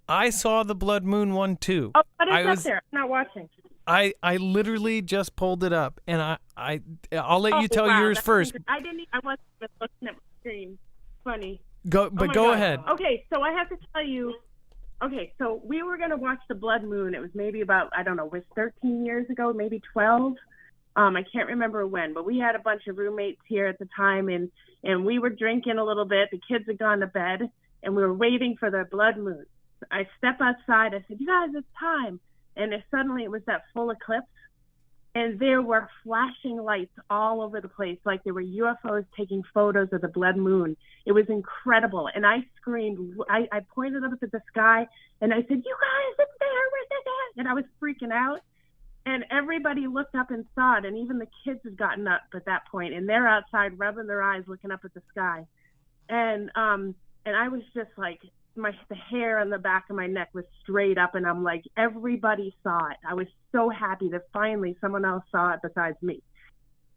I saw the blood moon one too. Oh, but it's up there. I'm not watching. I literally just pulled it up, and I'll let you tell yours first. I wasn't even looking at my screen. Funny. Go ahead. Okay, so I have to tell you. Okay, so we were going to watch the blood moon. It was maybe about, I don't know, it was 13 years ago, maybe 12. I can't remember when, but we had a bunch of roommates here at the time, and we were drinking a little bit. The kids had gone to bed, and we were waiting for the blood moon. I step outside. I said, you guys, it's time. And suddenly it was that full eclipse, and there were flashing lights all over the place, like there were UFOs taking photos of the blood moon. It was incredible. And I screamed. I pointed up at the sky, and I said, you guys, it's there. Where's it at? And I was freaking out. And everybody looked up and saw it, and even the kids had gotten up at that point, and they're outside rubbing their eyes looking up at the sky. And I was just like, the hair on the back of my neck was straight up, and I'm like, everybody saw it. I was so happy that finally someone else saw it besides me.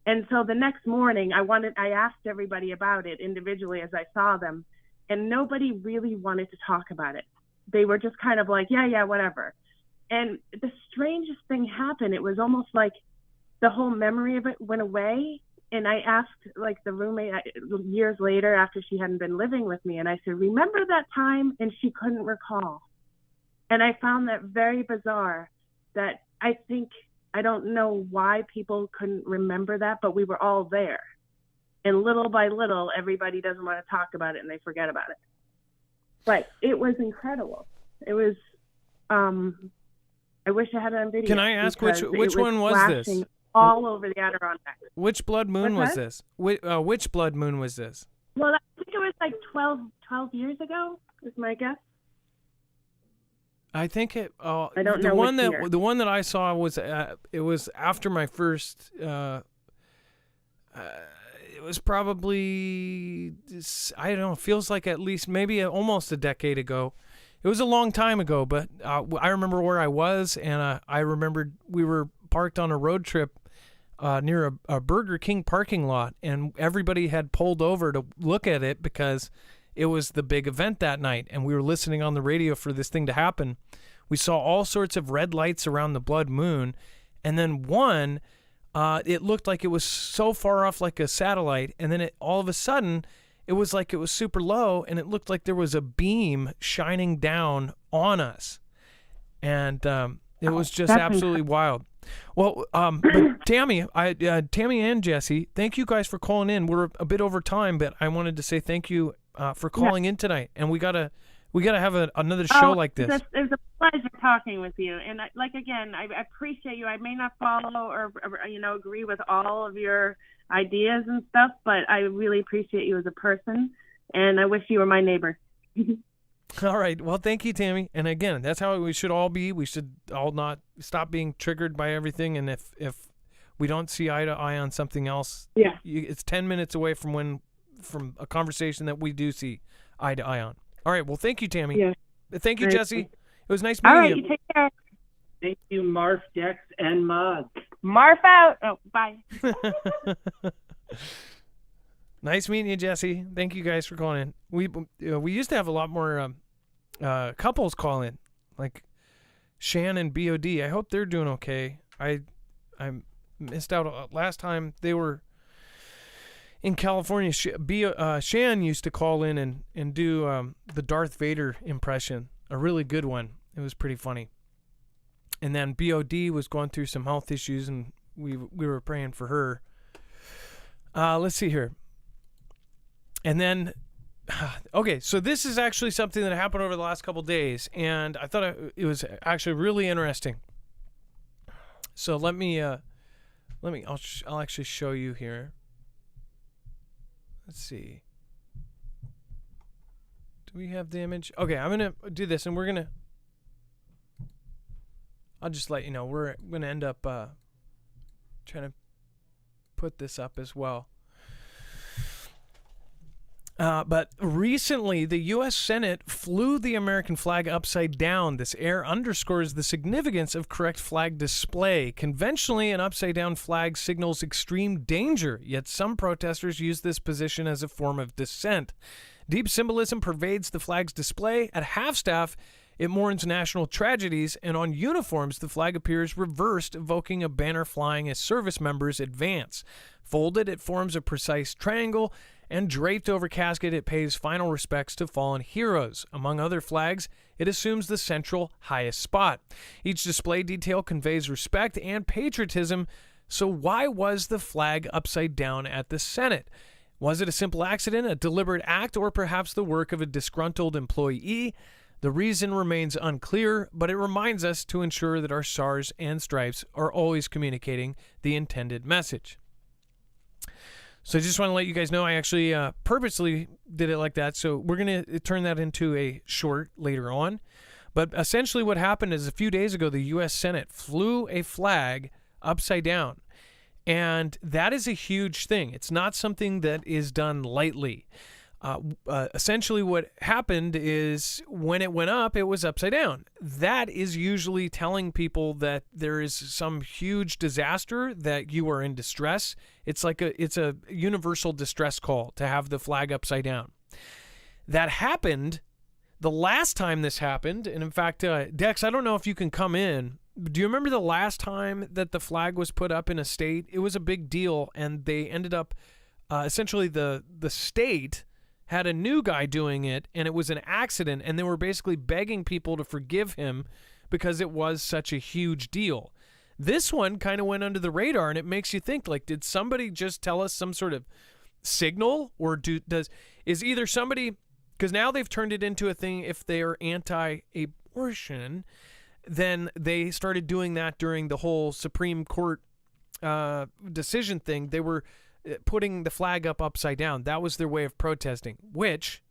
And so the next morning I asked everybody about it individually as I saw them, and nobody really wanted to talk about it. They were just kind of like, yeah, whatever. And the strangest thing happened. It was almost like the whole memory of it went away. And I asked, like, the roommate years later after she hadn't been living with me, and I said, remember that time? And she couldn't recall. And I found that very bizarre, that I don't know why people couldn't remember that, but we were all there. And little by little, everybody doesn't want to talk about it, and they forget about it. But it was incredible. It was, I wish I had it on video. Can I ask which one was this? All over the Adirondacks. Which blood moon was this? Which blood moon was this? Well, I think it was like 12 years ago, is my guess. I think it. I don't know. The one that I saw was it was after my first. It was probably, I don't know. Feels like at least maybe almost a decade ago. It was a long time ago, but I remember where I was, and I remembered we were parked on a road trip near a Burger King parking lot, and everybody had pulled over to look at it because it was the big event that night, and we were listening on the radio for this thing to happen. We saw all sorts of red lights around the blood moon, and then one, it looked like it was so far off like a satellite, and then all of a sudden it was like it was super low, and it looked like there was a beam shining down on us. And it was just absolutely wild. Well, but Tammy, Tammy and Jesse, thank you guys for calling in. We're a bit over time, but I wanted to say thank you for calling in tonight. And we gotta have another show like this. It was a pleasure talking with you. And again, I appreciate you. I may not follow or agree with all of your ideas and stuff, but I really appreciate you as a person. And I wish you were my neighbor. All right. Well, thank you, Tammy. And again, that's how we should all be. We should all not stop being triggered by everything. And if we don't see eye to eye on something else, it's 10 minutes away from a conversation that we do see eye to eye on. All right. Well, thank you, Tammy. Yeah. Thank you, Jesse. It was nice meeting you. All right. You take care. Thank you, Marf, Dex, and Mod. Marf out. Oh, bye. Nice meeting you, Jesse. Thank you guys for calling in. We used to have a lot more couples call in, like Shan and BOD. I hope they're doing okay. I missed out last time they were in California. Shan used to call in and do the Darth Vader impression, a really good one. It was pretty funny. And then BOD was going through some health issues, and we were praying for her. Let's see here. And then, okay, so this is actually something that happened over the last couple days, and I thought it was actually really interesting. So I'll actually show you here. Let's see. Do we have the image? Okay, I'm gonna do this, and I'll just let you know we're gonna end up trying to put this up as well. But recently, the U.S. Senate flew the American flag upside down. This error underscores the significance of correct flag display. Conventionally, an upside-down flag signals extreme danger, yet some protesters use this position as a form of dissent. Deep symbolism pervades the flag's display. At half-staff, it mourns national tragedies, and on uniforms, the flag appears reversed, evoking a banner flying as service members advance. Folded, it forms a precise triangle, and draped over casket, it pays final respects to fallen heroes. Among other flags, it assumes the central highest spot. Each display detail conveys respect and patriotism, so why was the flag upside down at the Senate? Was it a simple accident, a deliberate act, or perhaps the work of a disgruntled employee? The reason remains unclear, but it reminds us to ensure that our stars and stripes are always communicating the intended message. So I just want to let you guys know I actually purposely did it like that. So we're going to turn that into a short later on. But essentially what happened is a few days ago, the U.S. Senate flew a flag upside down. And that is a huge thing. It's not something that is done lightly. Essentially what happened is when it went up, it was upside down. That is usually telling people that there is some huge disaster, that you are in distress. It's a universal distress call to have the flag upside down. That happened the last time this happened. And in fact, Dex, I don't know if you can come in. Do you remember the last time that the flag was put up in a state? It was a big deal, and they ended up essentially the state had a new guy doing it, and it was an accident, and they were basically begging people to forgive him because it was such a huge deal. This one kind of went under the radar, and it makes you think, like, did somebody just tell us some sort of signal, or is either somebody, because now they've turned it into a thing, if they are anti-abortion, then they started doing that during the whole Supreme Court decision thing. They were putting the flag upside down. That was their way of protesting, which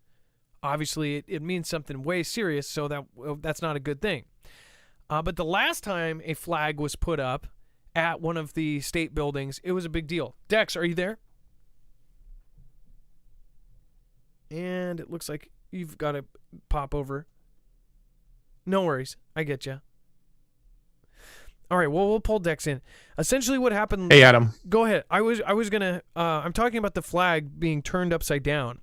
obviously it means something way serious, so that's not a good thing. But the last time a flag was put up at one of the state buildings, it was a big deal. Dex, are you there? And it looks like you've got to pop over. No worries. I get you. All right, well, we'll pull Dex in. Essentially what happened... Hey, Adam. Go ahead. I was going to... I'm talking about the flag being turned upside down.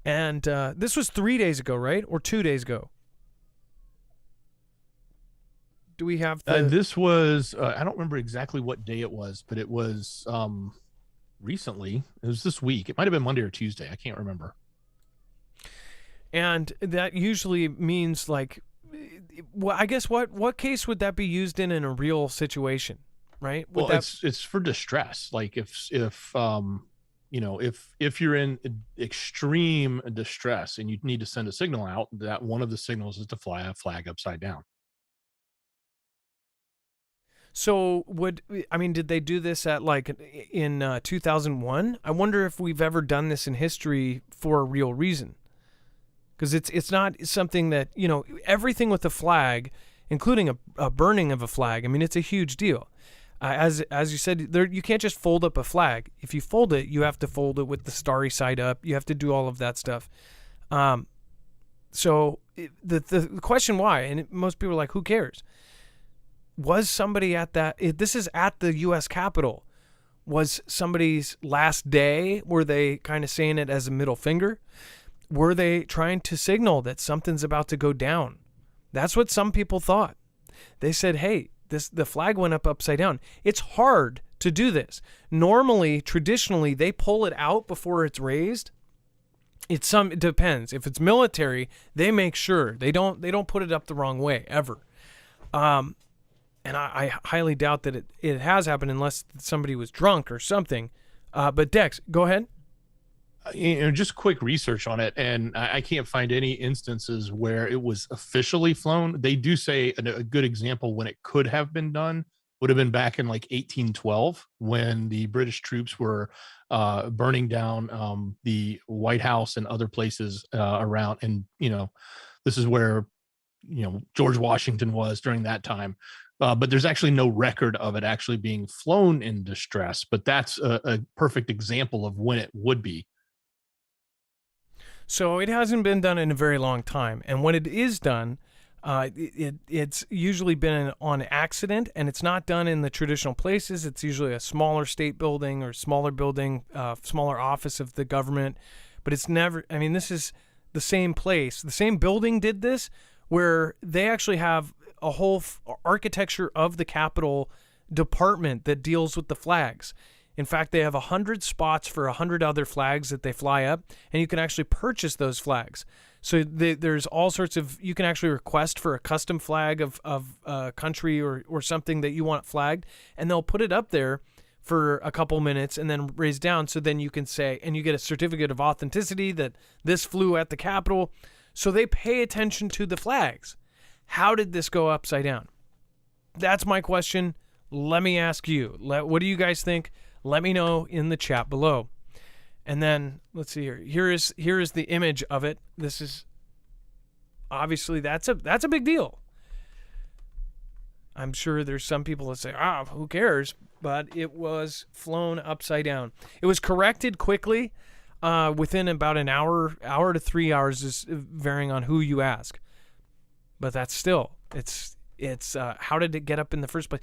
And this was 3 days ago, right? Or 2 days ago? Do we have the... This was... I don't remember exactly what day it was, but it was recently. It was this week. It might have been Monday or Tuesday. I can't remember. And that usually means like, well, I guess what case would that be used in a real situation, right? Well, it's for distress. Like if if you're in extreme distress and you need to send a signal out, that one of the signals is to fly a flag upside down. So did they do this at like in 2001? I wonder if we've ever done this in history for a real reason. Because it's not something that, everything with a flag, including a burning of a flag, I mean, it's a huge deal. As you said, you can't just fold up a flag. If you fold it, you have to fold it with the starry side up. You have to do all of that stuff. So the question why, and most people are like, who cares? Was somebody at that? This is at the U.S. Capitol. Was somebody's last day? Were they kind of saying it as a middle finger? Were they trying to signal that something's about to go down? That's what some people thought. They said, hey, the flag went up upside down. It's hard to do this. Normally, traditionally, they pull it out before it's raised. It depends. If it's military, they make sure they don't put it up the wrong way ever. And I highly doubt that it has happened unless somebody was drunk or something. But Dex, go ahead. Just quick research on it, and I can't find any instances where it was officially flown. They do say a good example when it could have been done would have been back in like 1812 when the British troops were burning down the White House and other places around. And, this is where, George Washington was during that time. But there's actually no record of it actually being flown in distress. But that's a perfect example of when it would be. So it hasn't been done in a very long time. And when it is done, it's usually been on accident, and it's not done in the traditional places. It's usually a smaller state building or smaller building, smaller office of the government. But it's never, this is the same place. The same building did this, where they actually have a whole architecture of the Capitol department that deals with the flags. In fact, they have 100 spots for 100 other flags that they fly up, and you can actually purchase those flags. So there's all sorts of, you can actually request for a custom flag of a country or something that you want flagged, and they'll put it up there for a couple minutes and then raise down. So then you can say, and you get a certificate of authenticity that this flew at the Capitol. So they pay attention to the flags. How did this go upside down? That's my question. Let me ask you. What do you guys think? Let me know in the chat below. And then let's see here. Here is the image of it. This is obviously that's a big deal. I'm sure there's some people that say, who cares? But it was flown upside down. It was corrected quickly within about an hour to 3 hours, is varying on who you ask. But that's still, it's how did it get up in the first place?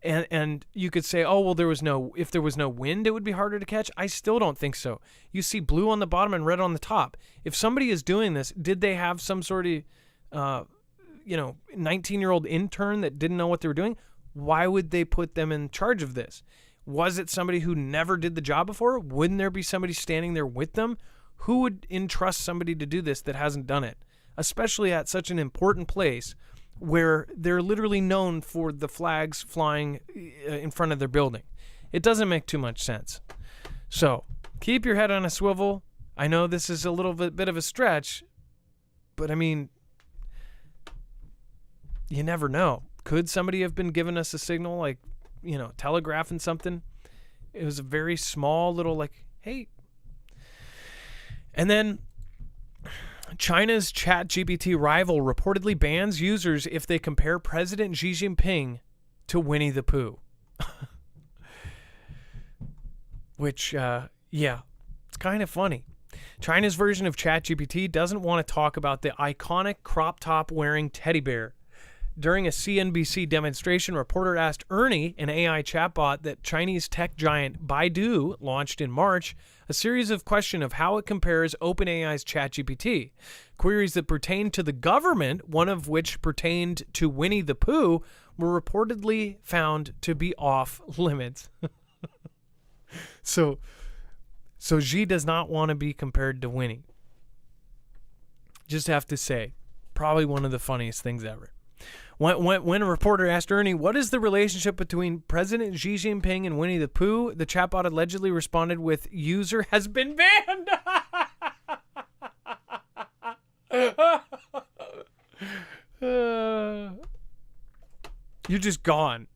And you could say, if there was no wind, it would be harder to catch. I still don't think so. You see blue on the bottom and red on the top. If somebody is doing this, did they have some sort of, 19-year-old intern that didn't know what they were doing? Why would they put them in charge of this? Was it somebody who never did the job before? Wouldn't there be somebody standing there with them? Who would entrust somebody to do this that hasn't done it? Especially at such an important place where they're literally known for the flags flying in front of their building. It doesn't make too much sense. So keep your head on a swivel. I know this is a little bit of a stretch, but you never know. Could somebody have been giving us a signal, like, telegraphing something? It was a very small little, hey. And then China's ChatGPT rival reportedly bans users if they compare President Xi Jinping to Winnie the Pooh. Which, it's kind of funny. China's version of ChatGPT doesn't want to talk about the iconic crop top wearing teddy bear. During a CNBC demonstration, a reporter asked Ernie, an AI chatbot that Chinese tech giant Baidu launched in March, a series of questions of how it compares OpenAI's ChatGPT. Queries that pertained to the government, one of which pertained to Winnie the Pooh, were reportedly found to be off limits. So Xi does not want to be compared to Winnie. Just have to say, probably one of the funniest things ever. When a reporter asked Ernie, what is the relationship between President Xi Jinping and Winnie the Pooh, the chatbot allegedly responded with, user has been banned. You're just gone.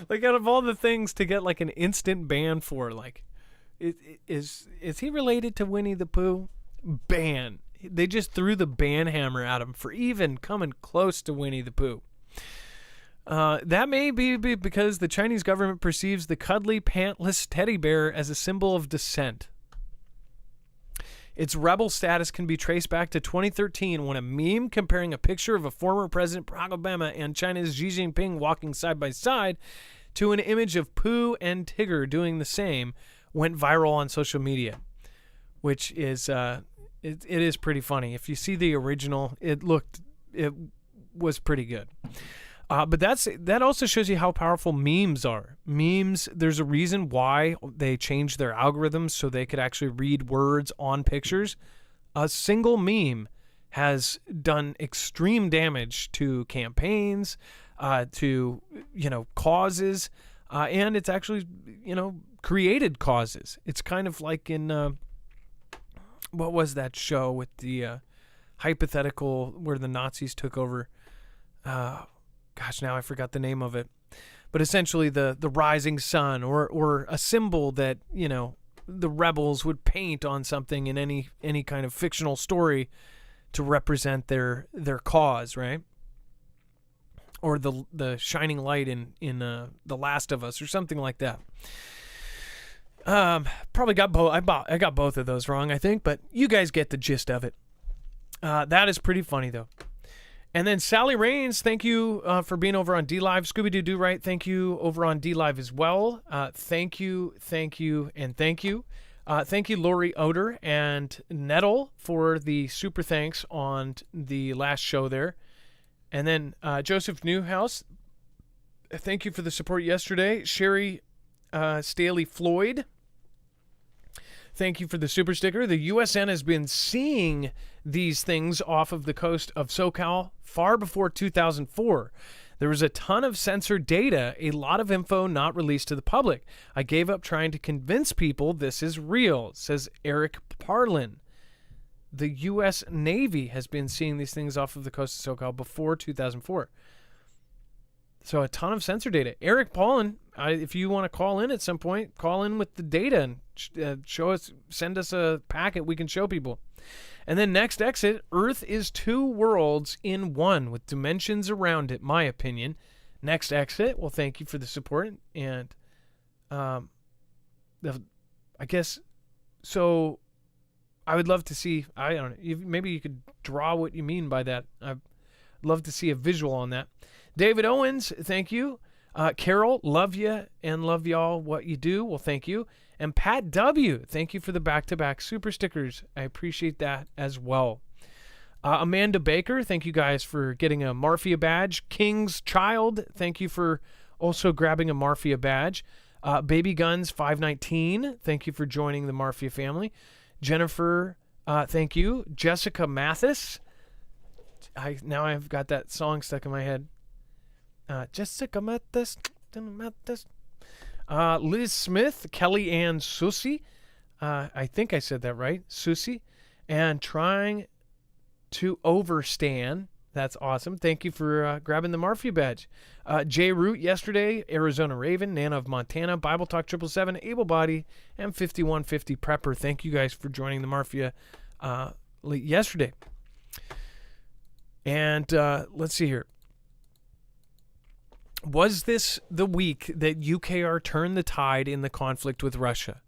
Like, out of all the things to get like an instant ban for, like, is he related to Winnie the Pooh? Ban. They just threw the ban hammer at him for even coming close to Winnie the Pooh. That may be because the Chinese government perceives the cuddly, pantless teddy bear as a symbol of dissent. Its rebel status can be traced back to 2013 when a meme comparing a picture of a former President Barack Obama and China's Xi Jinping walking side by side to an image of Pooh and Tigger doing the same went viral on social media, which is it is pretty funny. If you see the original, it was pretty good. But that also shows you how powerful memes are. Memes, there's a reason why they changed their algorithms so they could actually read words on pictures. A single meme has done extreme damage to campaigns, to causes, and it's actually created causes. It's kind of like in what was that show with the hypothetical where the Nazis took over? Gosh, now I forgot the name of it. But essentially the rising sun or a symbol that, the rebels would paint on something in any kind of fictional story to represent their cause, right? Or the shining light in The Last of Us or something like that. Probably got both. I got both of those wrong, I think, but you guys get the gist of it. That is pretty funny though. And then Sally Rains, thank you for being over on D-Live. Scooby-Doo Right, thank you over on D-Live as well. Thank you, and thank you. Thank you, Lori Oder and Nettle, for the super thanks on the last show there. And then Joseph Newhouse, thank you for the support yesterday. Sherry Staley Floyd, thank you for the super sticker. The USN has been seeing these things off of the coast of SoCal far before 2004. There was a ton of censored data, a lot of info not released to the public. I gave up trying to convince people this is real, says Eric Parlin. The U.S. Navy has been seeing these things off of the coast of SoCal before 2004. So a ton of sensor data. Eric Paulin, if you want to call in at some point, call in with the data and show us, send us a packet we can show people. And then next exit, Earth is two worlds in one with dimensions around it, my opinion. Next exit, well, thank you for the support. And I guess, so I would love to see, I don't know, maybe you could draw what you mean by that. I'd love to see a visual on that. David Owens, thank you. Carol, love you and love y'all what you do. Well, thank you. And Pat W., thank you for the back-to-back super stickers. I appreciate that as well. Amanda Baker, thank you guys for getting a Marfia badge. King's Child, thank you for also grabbing a Marfia badge. Baby Guns 519, thank you for joining the Marfia family. Jennifer, thank you. Jessica Mathis, now I've got that song stuck in my head. Jessica Mathis. Liz Smith, Kelly Ann Susie, I think I said that right, Susie, and Trying to Overstand. That's awesome. Thank you for grabbing the Marfia badge. Jay Root yesterday, Arizona Raven, Nana of Montana, Bible Talk 777, Able Body, and 5150 Prepper. Thank you guys for joining the Marfia yesterday. And let's see here. Was this the week that UKR turned the tide in the conflict with Russia?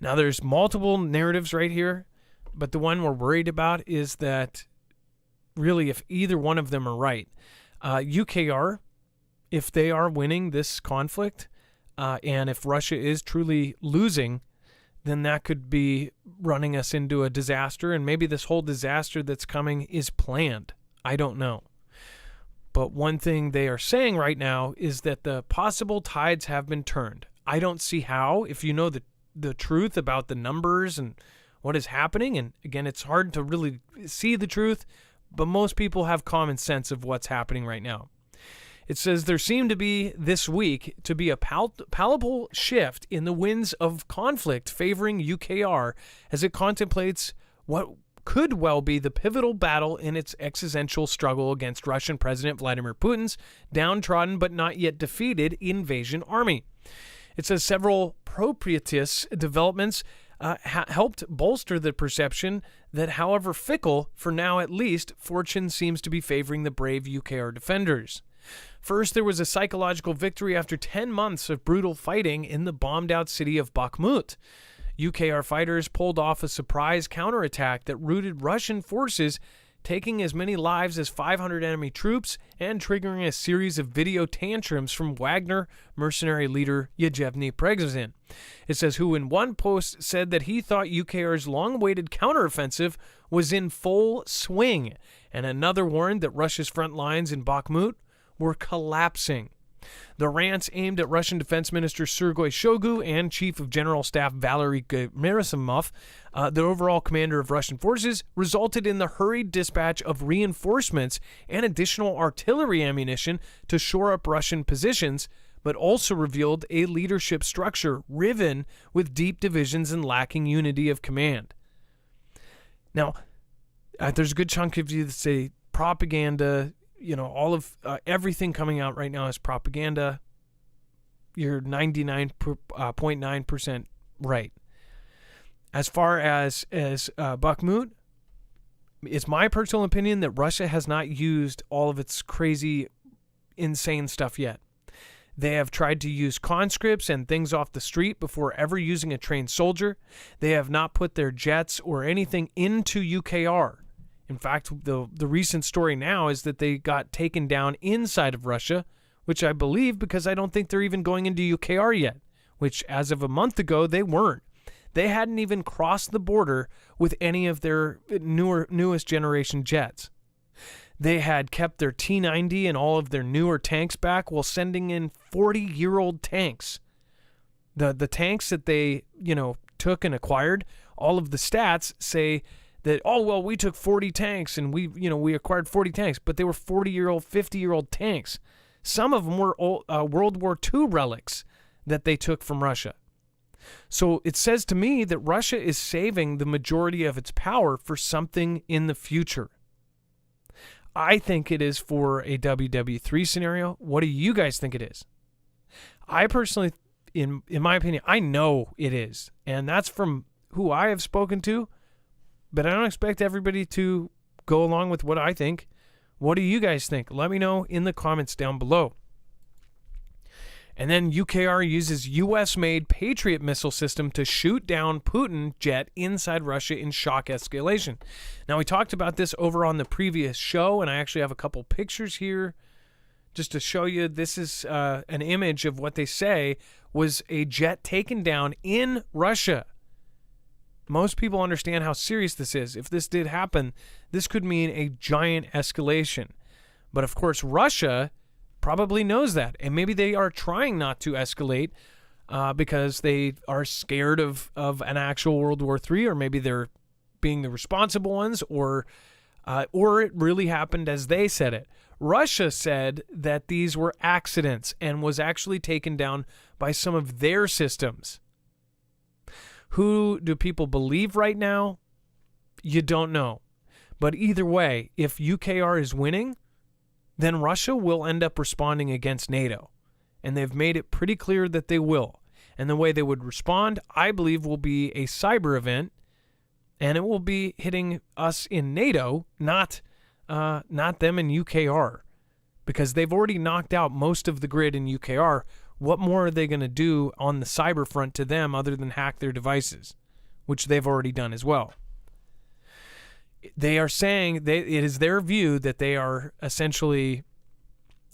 Now, there's multiple narratives right here, but the one we're worried about is that really if either one of them are right, UKR, if they are winning this conflict, and if Russia is truly losing, then that could be running us into a disaster, and maybe this whole disaster that's coming is planned. I don't know. But one thing they are saying right now is that the possible tides have been turned. I don't see how, if you know the truth about the numbers and what is happening. And again, it's hard to really see the truth, but most people have common sense of what's happening right now. It says there seemed to be this week to be a palpable shift in the winds of conflict favoring UKR as it contemplates what could well be the pivotal battle in its existential struggle against Russian President Vladimir Putin's downtrodden but not yet defeated invasion army. It says several propitious developments helped bolster the perception that, however fickle, for now at least, fortune seems to be favoring the brave UKR defenders. First, there was a psychological victory after 10 months of brutal fighting in the bombed-out city of Bakhmut. UKR fighters pulled off a surprise counterattack that routed Russian forces, taking as many lives as 500 enemy troops and triggering a series of video tantrums from Wagner mercenary leader Yevgeny Prigozhin. It says, who in one post said that he thought UKR's long-awaited counteroffensive was in full swing, and another warned that Russia's front lines in Bakhmut were collapsing. The rants aimed at Russian Defense Minister Sergei Shoigu and Chief of General Staff Valery Gerasimov, the overall commander of Russian forces, resulted in the hurried dispatch of reinforcements and additional artillery ammunition to shore up Russian positions, but also revealed a leadership structure riven with deep divisions and lacking unity of command. Now, there's a good chunk of you that say propaganda. All of everything coming out right now is propaganda. You're 99.9% right. As far as Bakhmut, it's my personal opinion that Russia has not used all of its crazy, insane stuff yet. They have tried to use conscripts and things off the street before ever using a trained soldier. They have not put their jets or anything into UKR. In fact, the recent story now is that they got taken down inside of Russia, which I believe because I don't think they're even going into UKR yet, which as of a month ago, they weren't. They hadn't even crossed the border with any of their newest generation jets. They had kept their T-90 and all of their newer tanks back while sending in 40-year-old tanks. The tanks that they, took and acquired, all of the stats say that, we took 40 tanks and we acquired 40 tanks, but they were 40-year-old, 50-year-old tanks. Some of them were World War II relics that they took from Russia. So it says to me that Russia is saving the majority of its power for something in the future. I think it is for a WW3 scenario. What do you guys think it is? I personally, in my opinion, I know it is. And that's from who I have spoken to. But I don't expect everybody to go along with what I think. What do you guys think? Let me know in the comments down below. And then UKR uses US-made Patriot missile system to shoot down Putin jet inside Russia in shock escalation. Now, we talked about this over on the previous show, and I actually have a couple pictures here just to show you. This is an image of what they say was a jet taken down in Russia. Most people understand how serious this is. If this did happen, this could mean a giant escalation. But of course, Russia probably knows that. And maybe they are trying not to escalate because they are scared of an actual World War III, or maybe they're being the responsible ones, or it really happened as they said it. Russia said that these were accidents and was actually taken down by some of their systems. Who do people believe right now? You don't know. But either way, if UKR is winning, then Russia will end up responding against NATO. And they've made it pretty clear that they will. And the way they would respond, I believe, will be a cyber event. And it will be hitting us in NATO, not them in UKR. Because they've already knocked out most of the grid in UKR. What more are they going to do on the cyber front to them other than hack their devices, which they've already done as well? They are saying it is their view that they are essentially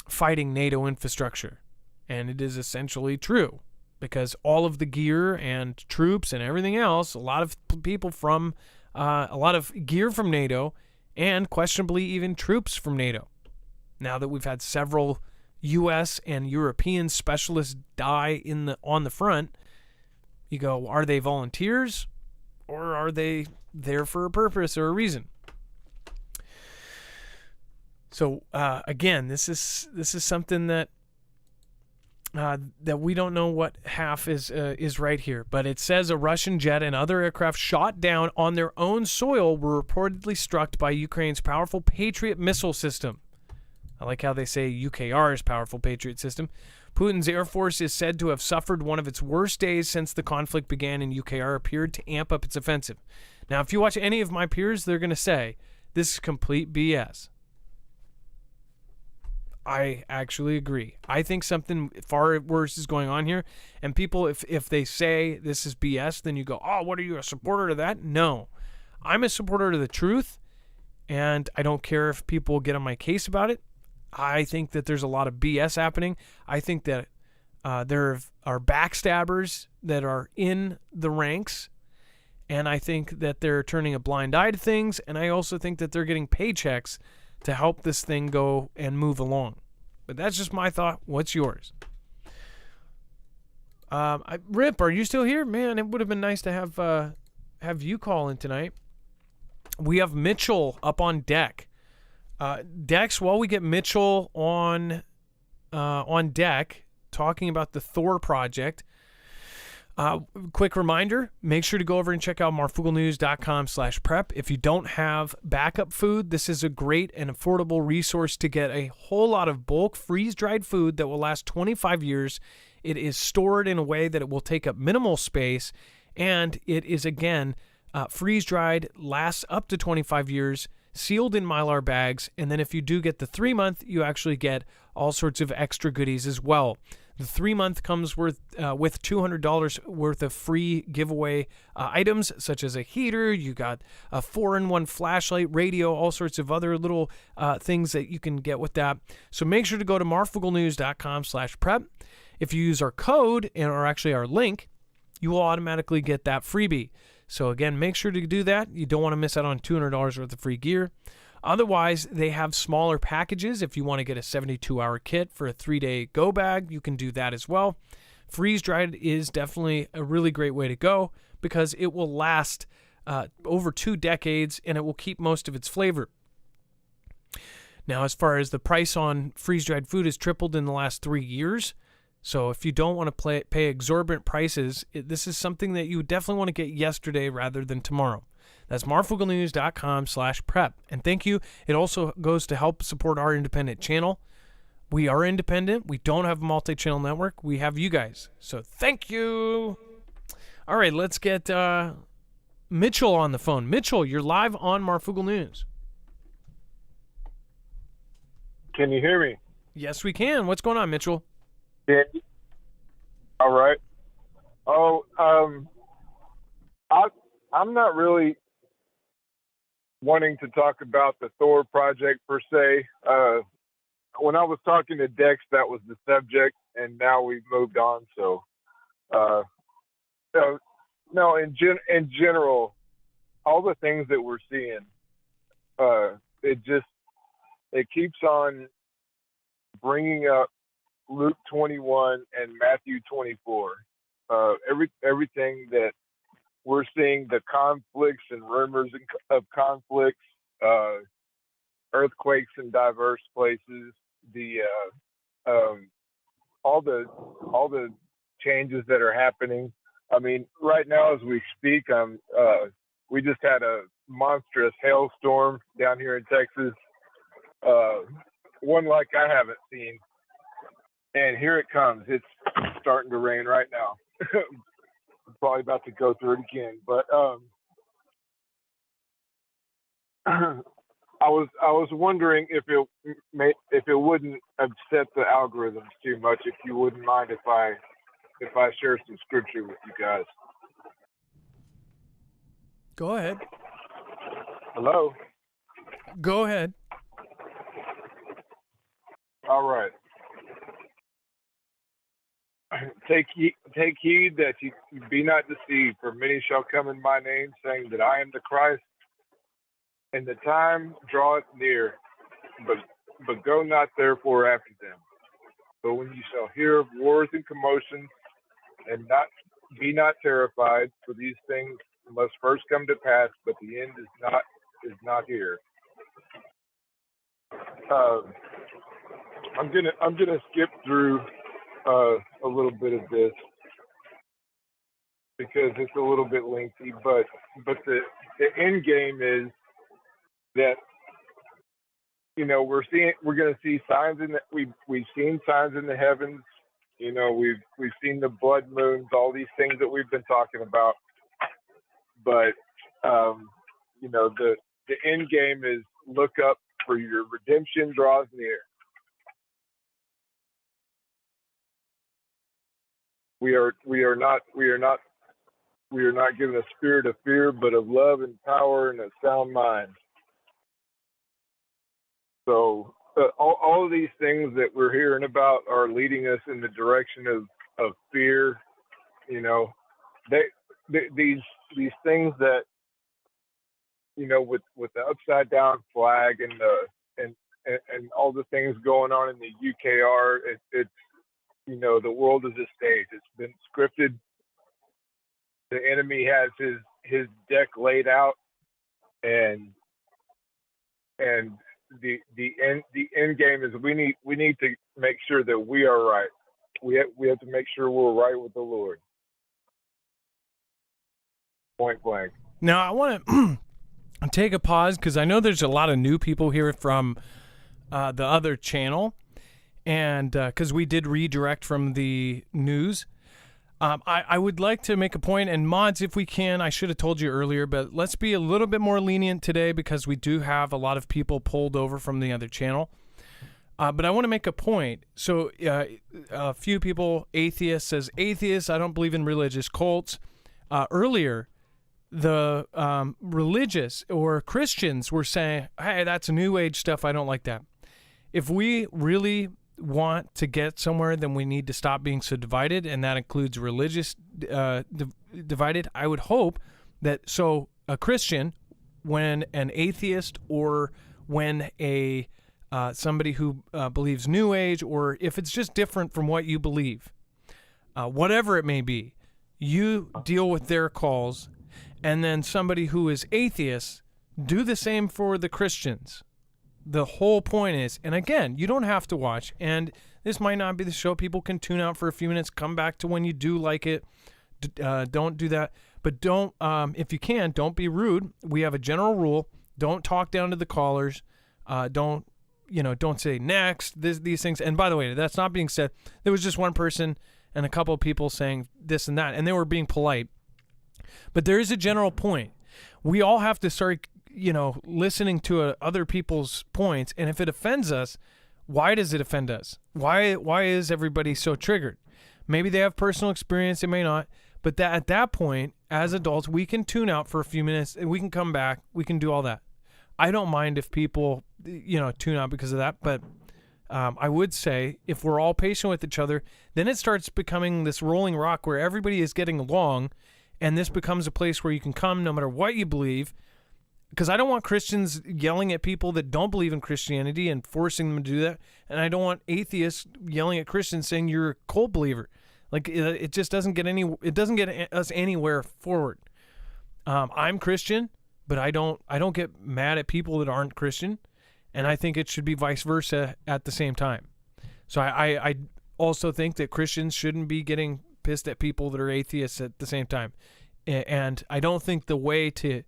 fighting NATO infrastructure. And it is essentially true because all of the gear and troops and everything else, a lot of people from, a lot of gear from NATO and questionably even troops from NATO now that we've had several U.S. and European specialists die on the front. You go, are they volunteers or are they there for a purpose or a reason? So again, this is something that we don't know what half is right here, but it says a Russian jet and other aircraft shot down on their own soil were reportedly struck by Ukraine's powerful Patriot missile system. I like how they say UKR's powerful Patriot system. Putin's Air Force is said to have suffered one of its worst days since the conflict began, and UKR appeared to amp up its offensive. Now, if you watch any of my peers, they're going to say this is complete BS. I actually agree. I think something far worse is going on here. And people, if they say this is BS, then you go, oh, what are you, a supporter of that? No. I'm a supporter of the truth, and I don't care if people get on my case about it. I think that there's a lot of BS happening. I think that there are backstabbers that are in the ranks, and I think that they're turning a blind eye to things, and I also think that they're getting paychecks to help this thing go and move along. But that's just my thought. What's yours? Rip, are you still here? Man, it would have been nice to have you call in tonight. We have Mitchell up on deck. Dex, while we get Mitchell on deck talking about the Thor project, quick reminder, make sure to go over and check out marfooglenews.com/prep. If you don't have backup food, this is a great and affordable resource to get a whole lot of bulk freeze-dried food that will last 25 years. It is stored in a way that it will take up minimal space, and it is, again, freeze-dried, lasts up to 25 years, sealed in Mylar bags, and then if you do get the 3-month, you actually get all sorts of extra goodies as well. The 3-month comes with $200 worth of free giveaway items, such as a heater. You got a 4-in-1 flashlight, radio, all sorts of other little things that you can get with that. So make sure to go to marfooglenews.com/prep. If you use our code, or actually our link, you will automatically get that freebie. So again, make sure to do that. You don't want to miss out on $200 worth of free gear. Otherwise, they have smaller packages. If you want to get a 72-hour kit for a 3-day go bag, you can do that as well. Freeze-dried is definitely a really great way to go because it will last over 2 decades and it will keep most of its flavor. Now, as far as the price on freeze-dried food has tripled in the last 3 years. So if you don't want to pay exorbitant prices, this is something that you definitely want to get yesterday rather than tomorrow. That's marfooglenews.com/prep. And thank you. It also goes to help support our independent channel. We are independent. We don't have a multi-channel network. We have you guys. So thank you. All right, let's get Mitchell on the phone. Mitchell, you're live on Marfoogle News. Can you hear me? Yes, we can. What's going on, Mitchell? Yeah. All right. Oh, I'm not really wanting to talk about the Thor project per se. When I was talking to Dex, that was the subject, and now we've moved on. So, no, in general, all the things that we're seeing, it keeps on bringing up Luke 21 and Matthew 24. Everything that we're seeing, the conflicts and rumors of conflicts, earthquakes in diverse places, all the changes that are happening. I mean, right now as we speak, we just had a monstrous hailstorm down here in Texas, one like I haven't seen. And here it comes. It's starting to rain right now. I'm probably about to go through it again. But I was wondering if it wouldn't upset the algorithms too much. If you wouldn't mind if I share some scripture with you guys. Go ahead. Hello. Go ahead. All right. Take heed that you be not deceived, for many shall come in my name, saying that I am the Christ, and the time draweth near. But go not therefore after them. But when you shall hear of wars and commotions, and be not terrified, for these things must first come to pass, but the end is not here. I'm gonna skip through a little bit of this because it's a little bit lengthy, but the end game is that, you know, we're going to see signs we've seen signs in the heavens. You know, we've seen the blood moons, all these things that we've been talking about. But you know, the end game is look up, for your redemption draws near. We are not given a spirit of fear, but of love and power and a sound mind. So all of these things that we're hearing about are leading us in the direction of fear. You know, these things that, you know, with the upside down flag and all the things going on in the UKR, it's you know, the world is a stage. It's been scripted. The enemy has his deck laid out, and the end game is we need to make sure that we are right. We have to make sure we're right with the Lord. Point blank. Now I want to take a pause because I know there's a lot of new people here from the other channel, and because we did redirect from the news. I would like to make a point, and mods, if we can, I should have told you earlier, but let's be a little bit more lenient today because we do have a lot of people pulled over from the other channel. But I want to make a point. So a few people, atheist says, atheist, I don't believe in religious cults. Earlier, the religious or Christians were saying, hey, that's new age stuff. I don't like that. If we really want to get somewhere, then we need to stop being so divided, and that includes religious divided. I would hope that a Christian, when an atheist or when a somebody who believes New Age, or if it's just different from what you believe, whatever it may be, you deal with their calls, and then somebody who is atheist, do the same for the Christians. The whole point is, and again, you don't have to watch, and this might not be the show. People can tune out for a few minutes, come back to when you do like it. Don't do that. But don't, if you can, don't be rude. We have a general rule. Don't talk down to the callers. Don't say next, these things. And by the way, that's not being said. There was just one person and a couple of people saying this and that, and they were being polite. But there is a general point. We all have to start listening to other people's points, and if it offends us, why does it offend us? Why is everybody so triggered? Maybe they have personal experience, they may not, but at that point, as adults, we can tune out for a few minutes, and we can come back, we can do all that. I don't mind if people, tune out because of that, but I would say if we're all patient with each other, then it starts becoming this rolling rock where everybody is getting along, and this becomes a place where you can come no matter what you believe. Because I don't want Christians yelling at people that don't believe in Christianity and forcing them to do that. And I don't want atheists yelling at Christians saying you're a cult believer. Like, it just doesn't get us anywhere forward. I'm Christian, but I don't get mad at people that aren't Christian. And I think it should be vice versa at the same time. So I also think that Christians shouldn't be getting pissed at people that are atheists at the same time. And I don't think the way to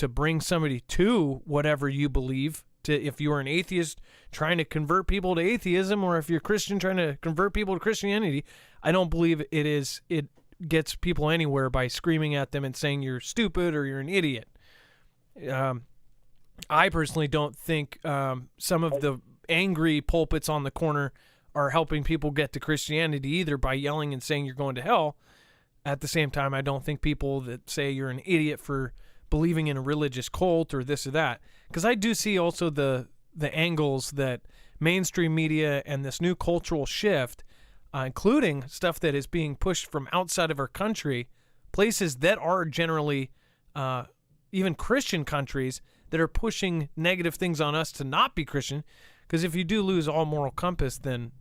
bring somebody to whatever you believe, if you're an atheist trying to convert people to atheism, or if you're a Christian trying to convert people to Christianity, I don't believe it gets people anywhere by screaming at them and saying you're stupid or you're an idiot. I personally don't think some of the angry pulpits on the corner are helping people get to Christianity either by yelling and saying you're going to hell. At the same time, I don't think people that say you're an idiot for believing in a religious cult or this or that, because I do see also the angles that mainstream media and this new cultural shift, including stuff that is being pushed from outside of our country, places that are generally even Christian countries that are pushing negative things on us to not be Christian, Because if you do lose all moral compass, then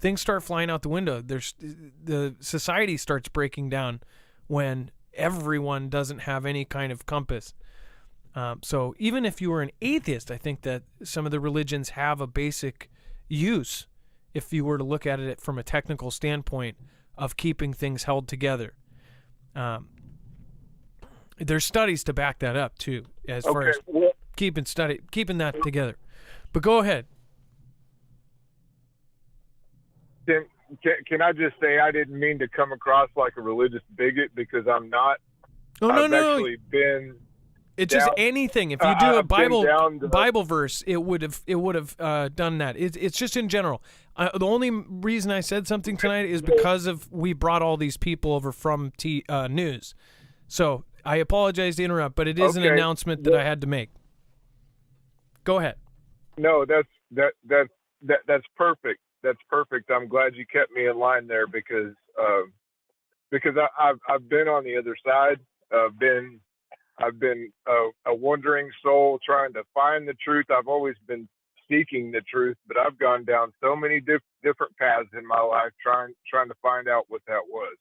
things start flying out the window. The society starts breaking down when everyone doesn't have any kind of compass. So even if you were an atheist, I think that some of the religions have a basic use, if you were to look at it from a technical standpoint of keeping things held together. There's studies to back that up too, as far as keeping that together. But go ahead. Can I just say I didn't mean to come across like a religious bigot, because I'm not. Oh, I've actually been. It's just anything. If you do a Bible verse, it would have done that. It's just in general. The only reason I said something tonight is because we brought all these people over from news. So I apologize to interrupt, but it is an announcement that I had to make. Go ahead. No, that's perfect. That's perfect. I'm glad you kept me in line there, because I've been on the other side. I've been a wandering soul trying to find the truth. I've always been seeking the truth, but I've gone down so many different paths in my life trying to find out what that was.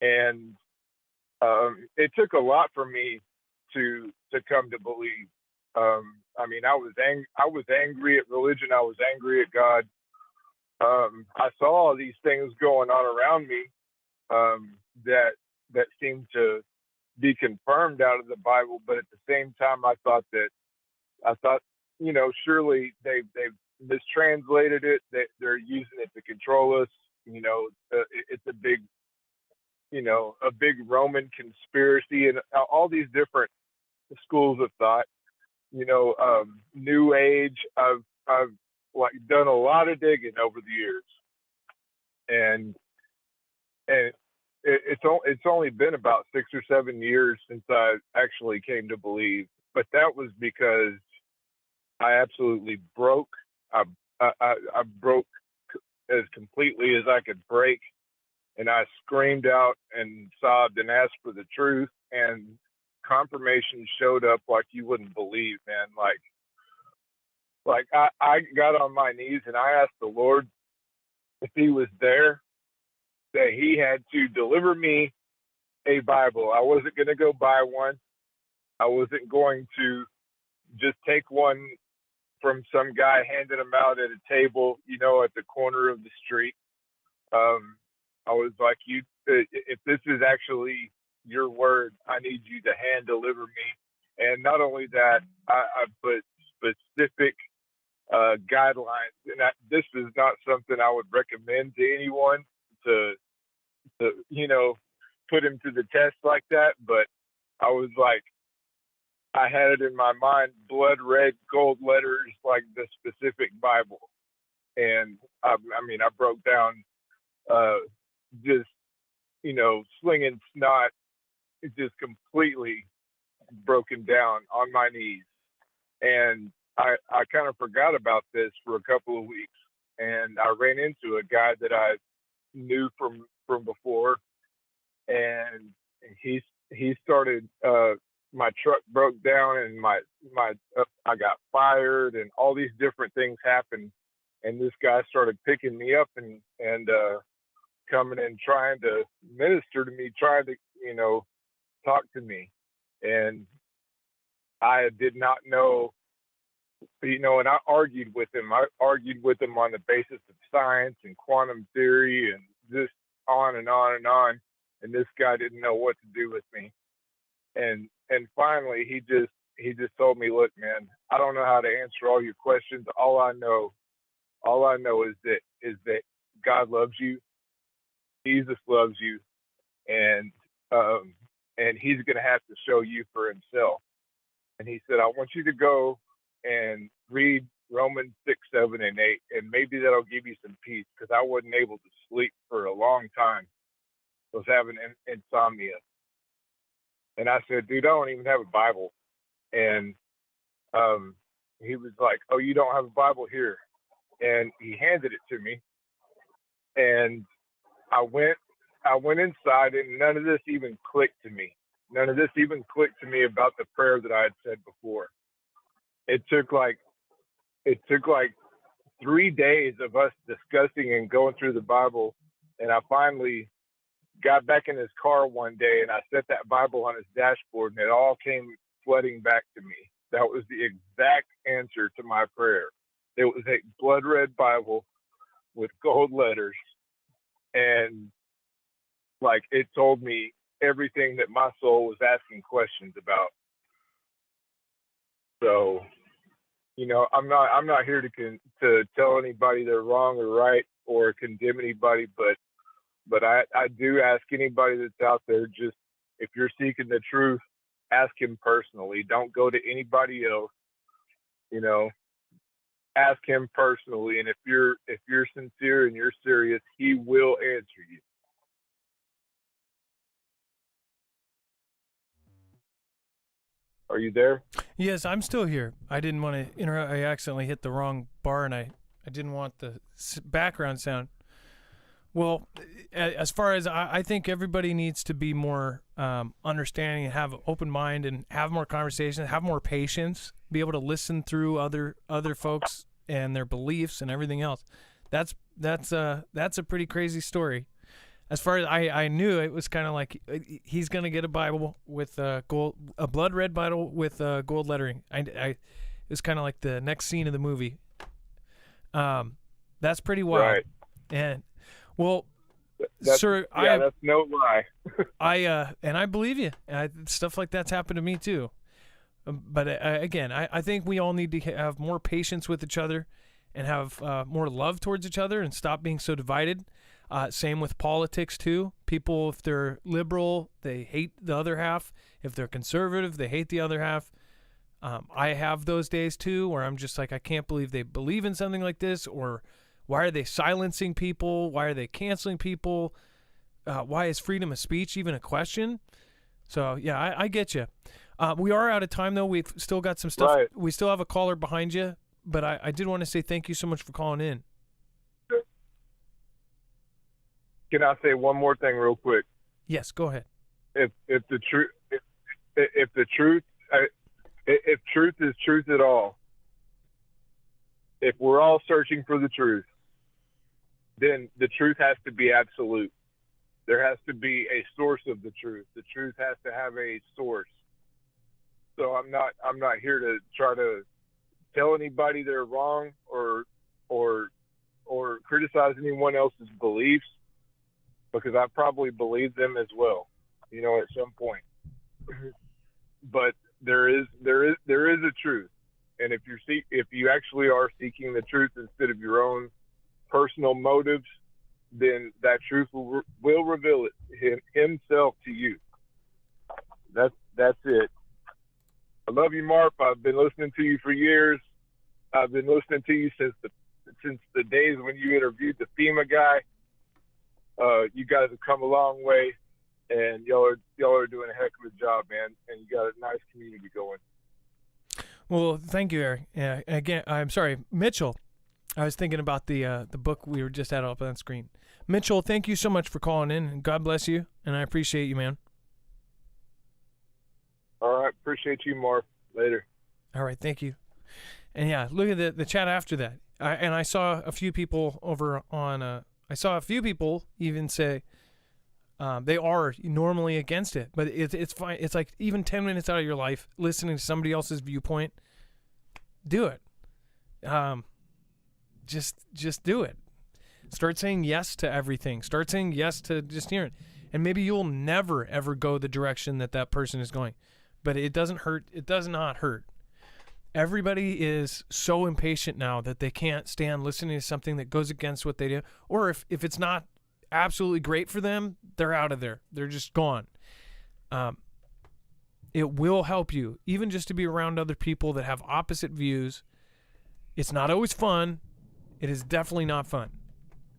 And it took a lot for me to come to believe. I mean, I was angry at religion. I was angry at God. I saw all these things going on around me that seemed to be confirmed out of the Bible, but at the same time, I thought, surely they've mistranslated it. They're using it to control us. It's a big Roman conspiracy, and all these different schools of thought. New Age. I've done a lot of digging over the years, and it's only been about 6 or 7 years since I actually came to believe, but that was because I absolutely broke. I broke as completely as I could break, and I screamed out and sobbed and asked for the truth, and confirmation showed up like you wouldn't believe, man. Like I got on my knees and I asked the Lord if He was there, that He had to deliver me a Bible. I wasn't going to go buy one. I wasn't going to just take one from some guy handing them out at a table, at the corner of the street. I was like, if this is actually your word, I need you to hand deliver me. And not only that, I put specific guidelines. And this is not something I would recommend to anyone to put him to the test like that. But I was like, I had it in my mind, blood red gold letters, like the specific Bible. And I broke down, just, slinging snot, just completely broken down on my knees. And I kind of forgot about this for a couple of weeks. And I ran into a guy that I knew from before, and he started, my truck broke down, and I got fired, and all these different things happened. And this guy started picking me up and coming and trying to minister to me, trying to, talk to me. And I did not know, and I argued with him. I argued with him on the basis of science and quantum theory and just on and on and on. And this guy didn't know what to do with me. And finally, he just told me, look, man, I don't know how to answer all your questions. All I know is that God loves you. Jesus loves you. And He's going to have to show you for Himself. And He said, I want you to go and read Romans 6, 7, and 8, and maybe that'll give you some peace, because I wasn't able to sleep for a long time. I was having insomnia. And I said, dude, I don't even have a Bible. And he was like, oh, you don't have a Bible? Here. And he handed it to me. And I went inside, and none of this even clicked to me. None of this even clicked to me about the prayer that I had said before. It took like 3 days of us discussing and going through the Bible, and I finally got back in his car one day and I set that Bible on his dashboard, and it all came flooding back to me. That was the exact answer to my prayer. It was a blood red Bible with gold letters, and like it told me everything that my soul was asking questions about. So, you know, I'm not here to tell anybody they're wrong or right or condemn anybody, but I do ask anybody that's out there, just if you're seeking the truth, ask him personally. Don't go to anybody else. You know, ask him personally, and if you're sincere and you're serious, he will answer you. Are you there? Yes, I'm still here. I didn't want to interrupt. I accidentally hit the wrong bar, and I didn't want the background sound. Well, as far as I think everybody needs to be more understanding and have an open mind and have more conversation, have more patience, be able to listen through other folks and their beliefs and everything else. That's a pretty crazy story. As far as I knew, it was kind of like he's gonna get a Bible with a blood red Bible with gold lettering. It was kind of like the next scene of the movie. That's pretty wild. Right. And well, that's, sir, yeah, that's no lie. I believe you. Stuff like that's happened to me too. But again, I think we all need to have more patience with each other and have more love towards each other and stop being so divided. Same with politics too. People, if they're liberal, they hate the other half. If they're conservative, they hate the other half. I have those days too where I'm just like, I can't believe they believe in something like this, or why are they silencing people? Why are they canceling people? Why is freedom of speech even a question? So yeah, I get you. We are out of time though. We've still got some stuff. Right. We still have a caller behind you, but I did want to say thank you so much for calling in. Can I say one more thing real quick? Yes, go ahead. If the truth is truth at all, if we're all searching for the truth, then the truth has to be absolute. There has to be a source of the truth. The truth has to have a source. So I'm not here to try to tell anybody they're wrong or criticize anyone else's beliefs, because I probably believe them as well, you know, at some point. But there is a truth, and if you actually are seeking the truth instead of your own personal motives, then that truth will reveal himself to you. That's it. I love you, Marf. I've been listening to you for years. I've been listening to you since the days when you interviewed the FEMA guy. You guys have come a long way, and y'all are doing a heck of a job, man. And you got a nice community going. Well, thank you, Eric. Yeah, again, I'm sorry, Mitchell. I was thinking about the book we were just had up on screen. Mitchell, thank you so much for calling in, and God bless you, and I appreciate you, man. All right, appreciate you, Marf. Later. All right, thank you. And yeah, look at the chat after that. I saw a few people over on. I saw a few people even say they are normally against it, but it's fine. It's like even 10 minutes out of your life listening to somebody else's viewpoint. Do it. Just do it. Start saying yes to everything. Start saying yes to just hearing. And maybe you'll never ever go the direction that person is going, but it doesn't hurt. It does not hurt. Everybody is so impatient now that they can't stand listening to something that goes against what they do. Or if it's not absolutely great for them, they're out of there. They're just gone. It will help you, even just to be around other people that have opposite views. It's not always fun. It is definitely not fun.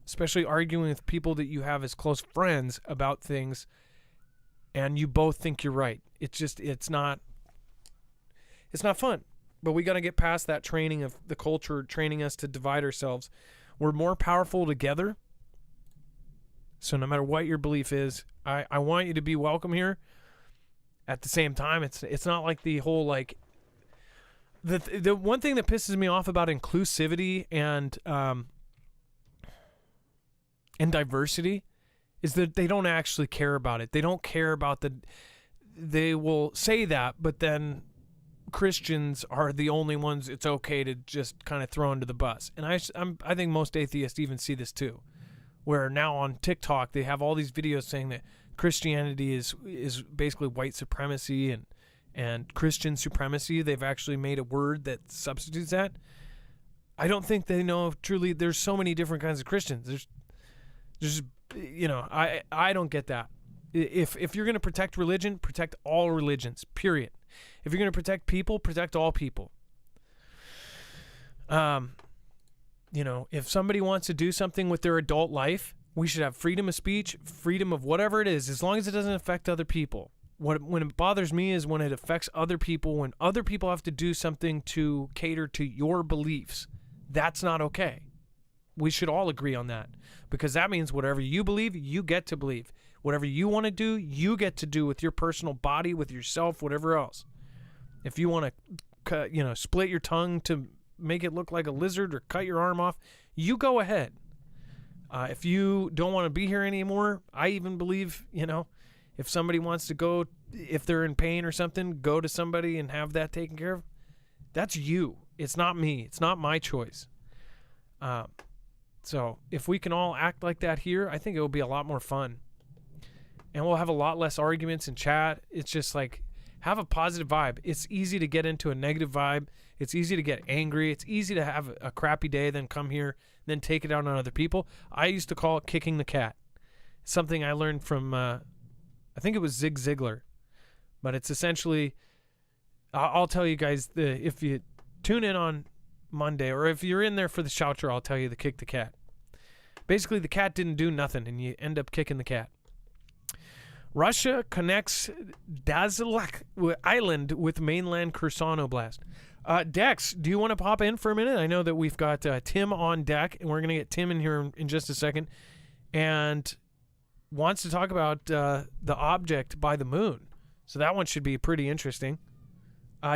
Especially arguing with people that you have as close friends about things and you both think you're right. It's not fun. But we got to get past that training of the culture, training us to divide ourselves. We're more powerful together. So no matter what your belief is, I want you to be welcome here. At the same time, it's not like the whole The one thing that pisses me off about inclusivity and diversity is that they don't actually care about it. They don't care about they will say that, but then Christians are the only ones it's okay to just kind of throw under the bus. And I think most atheists even see this too, where now on TikTok they have all these videos saying that Christianity is basically white supremacy and Christian supremacy. They've actually made a word that substitutes that. I don't think they know truly. There's so many different kinds of Christians. There's I don't get that. If you're going to protect religion, protect all religions, period. If you're going to protect people, protect all people. If somebody wants to do something with their adult life, we should have freedom of speech, freedom of whatever it is, as long as it doesn't affect other people. When it bothers me is when it affects other people, when other people have to do something to cater to your beliefs. That's not okay. We should all agree on that, because that means whatever you believe, you get to believe. Whatever you want to do, you get to do with your personal body, with yourself, whatever else. If you want to, split your tongue to make it look like a lizard or cut your arm off, you go ahead. If you don't want to be here anymore, I even believe, if somebody wants to go, if they're in pain or something, go to somebody and have that taken care of. That's you. It's not me. It's not my choice. So if we can all act like that here, I think it will be a lot more fun. And we'll have a lot less arguments in chat. It's just like, have a positive vibe. It's easy to get into a negative vibe. It's easy to get angry. It's easy to have a crappy day, then come here, then take it out on other people. I used to call it kicking the cat. It's something I learned from, I think it was Zig Ziglar. But it's essentially, I'll tell you guys, if you tune in on Monday, or if you're in there for the shouter, I'll tell you the kick the cat. Basically, the cat didn't do nothing, and you end up kicking the cat. Russia connects Dazlak Island with mainland Kherson Oblast. Dex, do you want to pop in for a minute? I know that we've got Tim on deck, and we're going to get Tim in here in just a second, and wants to talk about the object by the moon. So that one should be pretty interesting.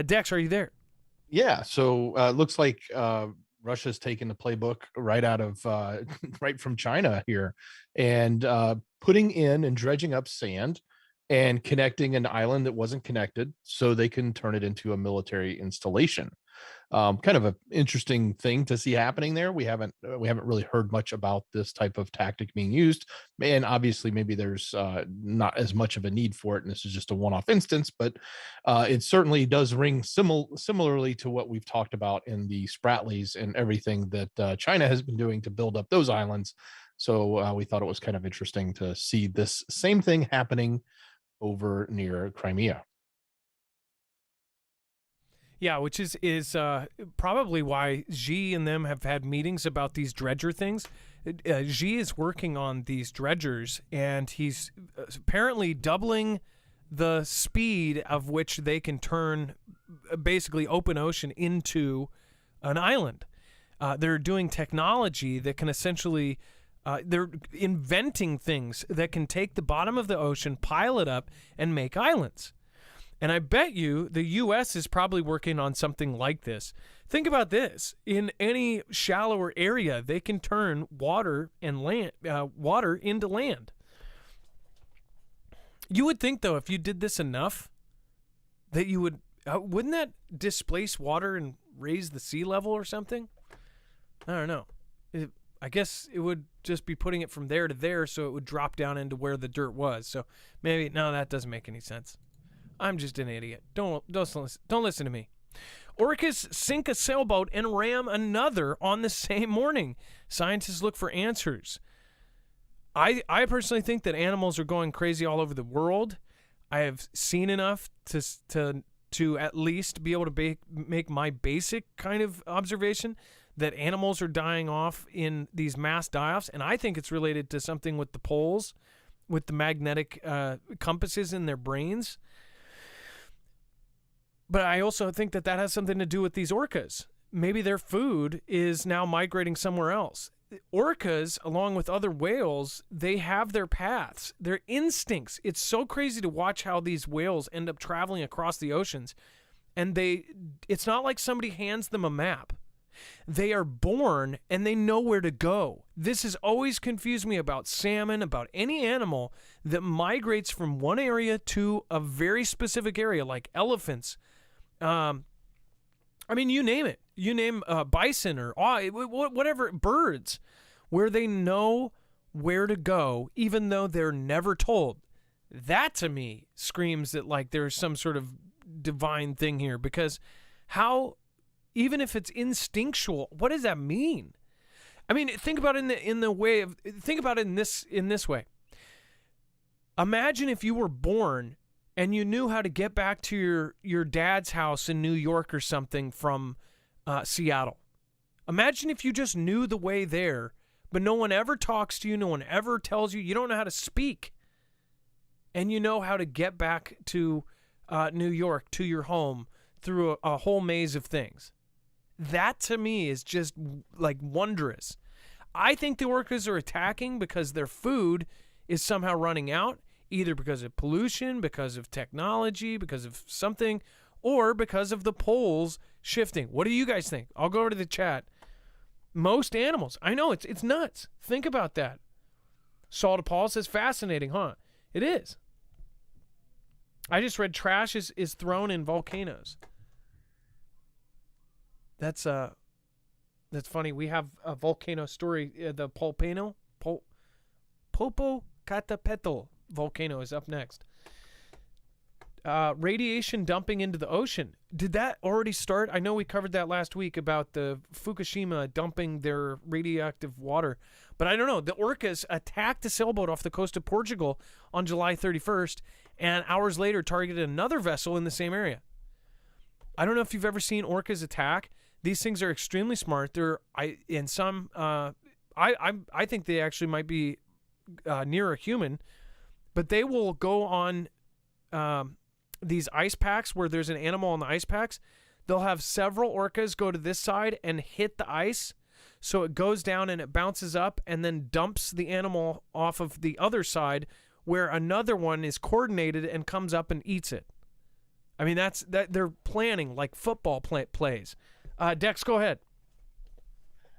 Dex, are you there? Yeah, so it looks like Russia's taken the playbook right out of right from China here, and putting in and dredging up sand and connecting an island that wasn't connected so they can turn it into a military installation. Kind of an interesting thing to see happening there. We haven't really heard much about this type of tactic being used, and obviously maybe there's not as much of a need for it, and this is just a one-off instance. But it certainly does ring similarly to what we've talked about in the Spratlys and everything that China has been doing to build up those islands. So we thought it was kind of interesting to see this same thing happening over near Crimea. Yeah, which is probably why Xi and them have had meetings about these dredger things. Xi is working on these dredgers, and he's apparently doubling the speed of which they can turn basically open ocean into an island. They're doing technology that can essentially, they're inventing things that can take the bottom of the ocean, pile it up, and make islands. And I bet you the U.S. is probably working on something like this. Think about this. In any shallower area, they can turn water and water into land. You would think, though, if you did this enough, that you would, wouldn't that displace water and raise the sea level or something? I don't know. I guess it would just be putting it from there to there, so it would drop down into where the dirt was. So maybe, no, that doesn't make any sense. I'm just an idiot. Don't listen to me. Orcas sink a sailboat and ram another on the same morning. Scientists look for answers. I personally think that animals are going crazy all over the world. I have seen enough to at least be able to make my basic kind of observation that animals are dying off in these mass die-offs, and I think it's related to something with the poles, with the magnetic compasses in their brains. But I also think that has something to do with these orcas. Maybe their food is now migrating somewhere else. Orcas, along with other whales, they have their paths, their instincts. It's so crazy to watch how these whales end up traveling across the oceans. and it's not like somebody hands them a map. They are born and they know where to go. This has always confused me about salmon, about any animal that migrates from one area to a very specific area, like elephants. I mean, you name it. You name bison or whatever, birds, where they know where to go, even though they're never told. That to me screams that like there's some sort of divine thing here, because how, even if it's instinctual, what does that mean? I mean, think about it think about it in this way. Imagine if you were born and you knew how to get back to your dad's house in New York or something from Seattle. Imagine if you just knew the way there, but no one ever talks to you, no one ever tells you, you don't know how to speak, and you know how to get back to New York, to your home, through a whole maze of things. That to me is just like wondrous. I think the orcas are attacking because their food is somehow running out, either because of pollution, because of technology, because of something, or because of the poles shifting. What do you guys think? I'll go over to the chat. Most animals, I know it's nuts. Think about that. Salta Paul says, fascinating, huh? It is. I just read trash is thrown in volcanoes. That's funny. We have a volcano story. The Popocatépetl volcano is up next. Radiation dumping into the ocean. Did that already start? I know we covered that last week about the Fukushima dumping their radioactive water, but I don't know. The orcas attacked a sailboat off the coast of Portugal on July 31st, and hours later targeted another vessel in the same area. I don't know if you've ever seen orcas attack. These things are extremely smart. I think they actually might be near a human, but they will go on these ice packs where there's an animal on the ice packs. They'll have several orcas go to this side and hit the ice, so it goes down and it bounces up and then dumps the animal off of the other side, where another one is coordinated and comes up and eats it. I mean, that they're planning like football plays. Dex, go ahead.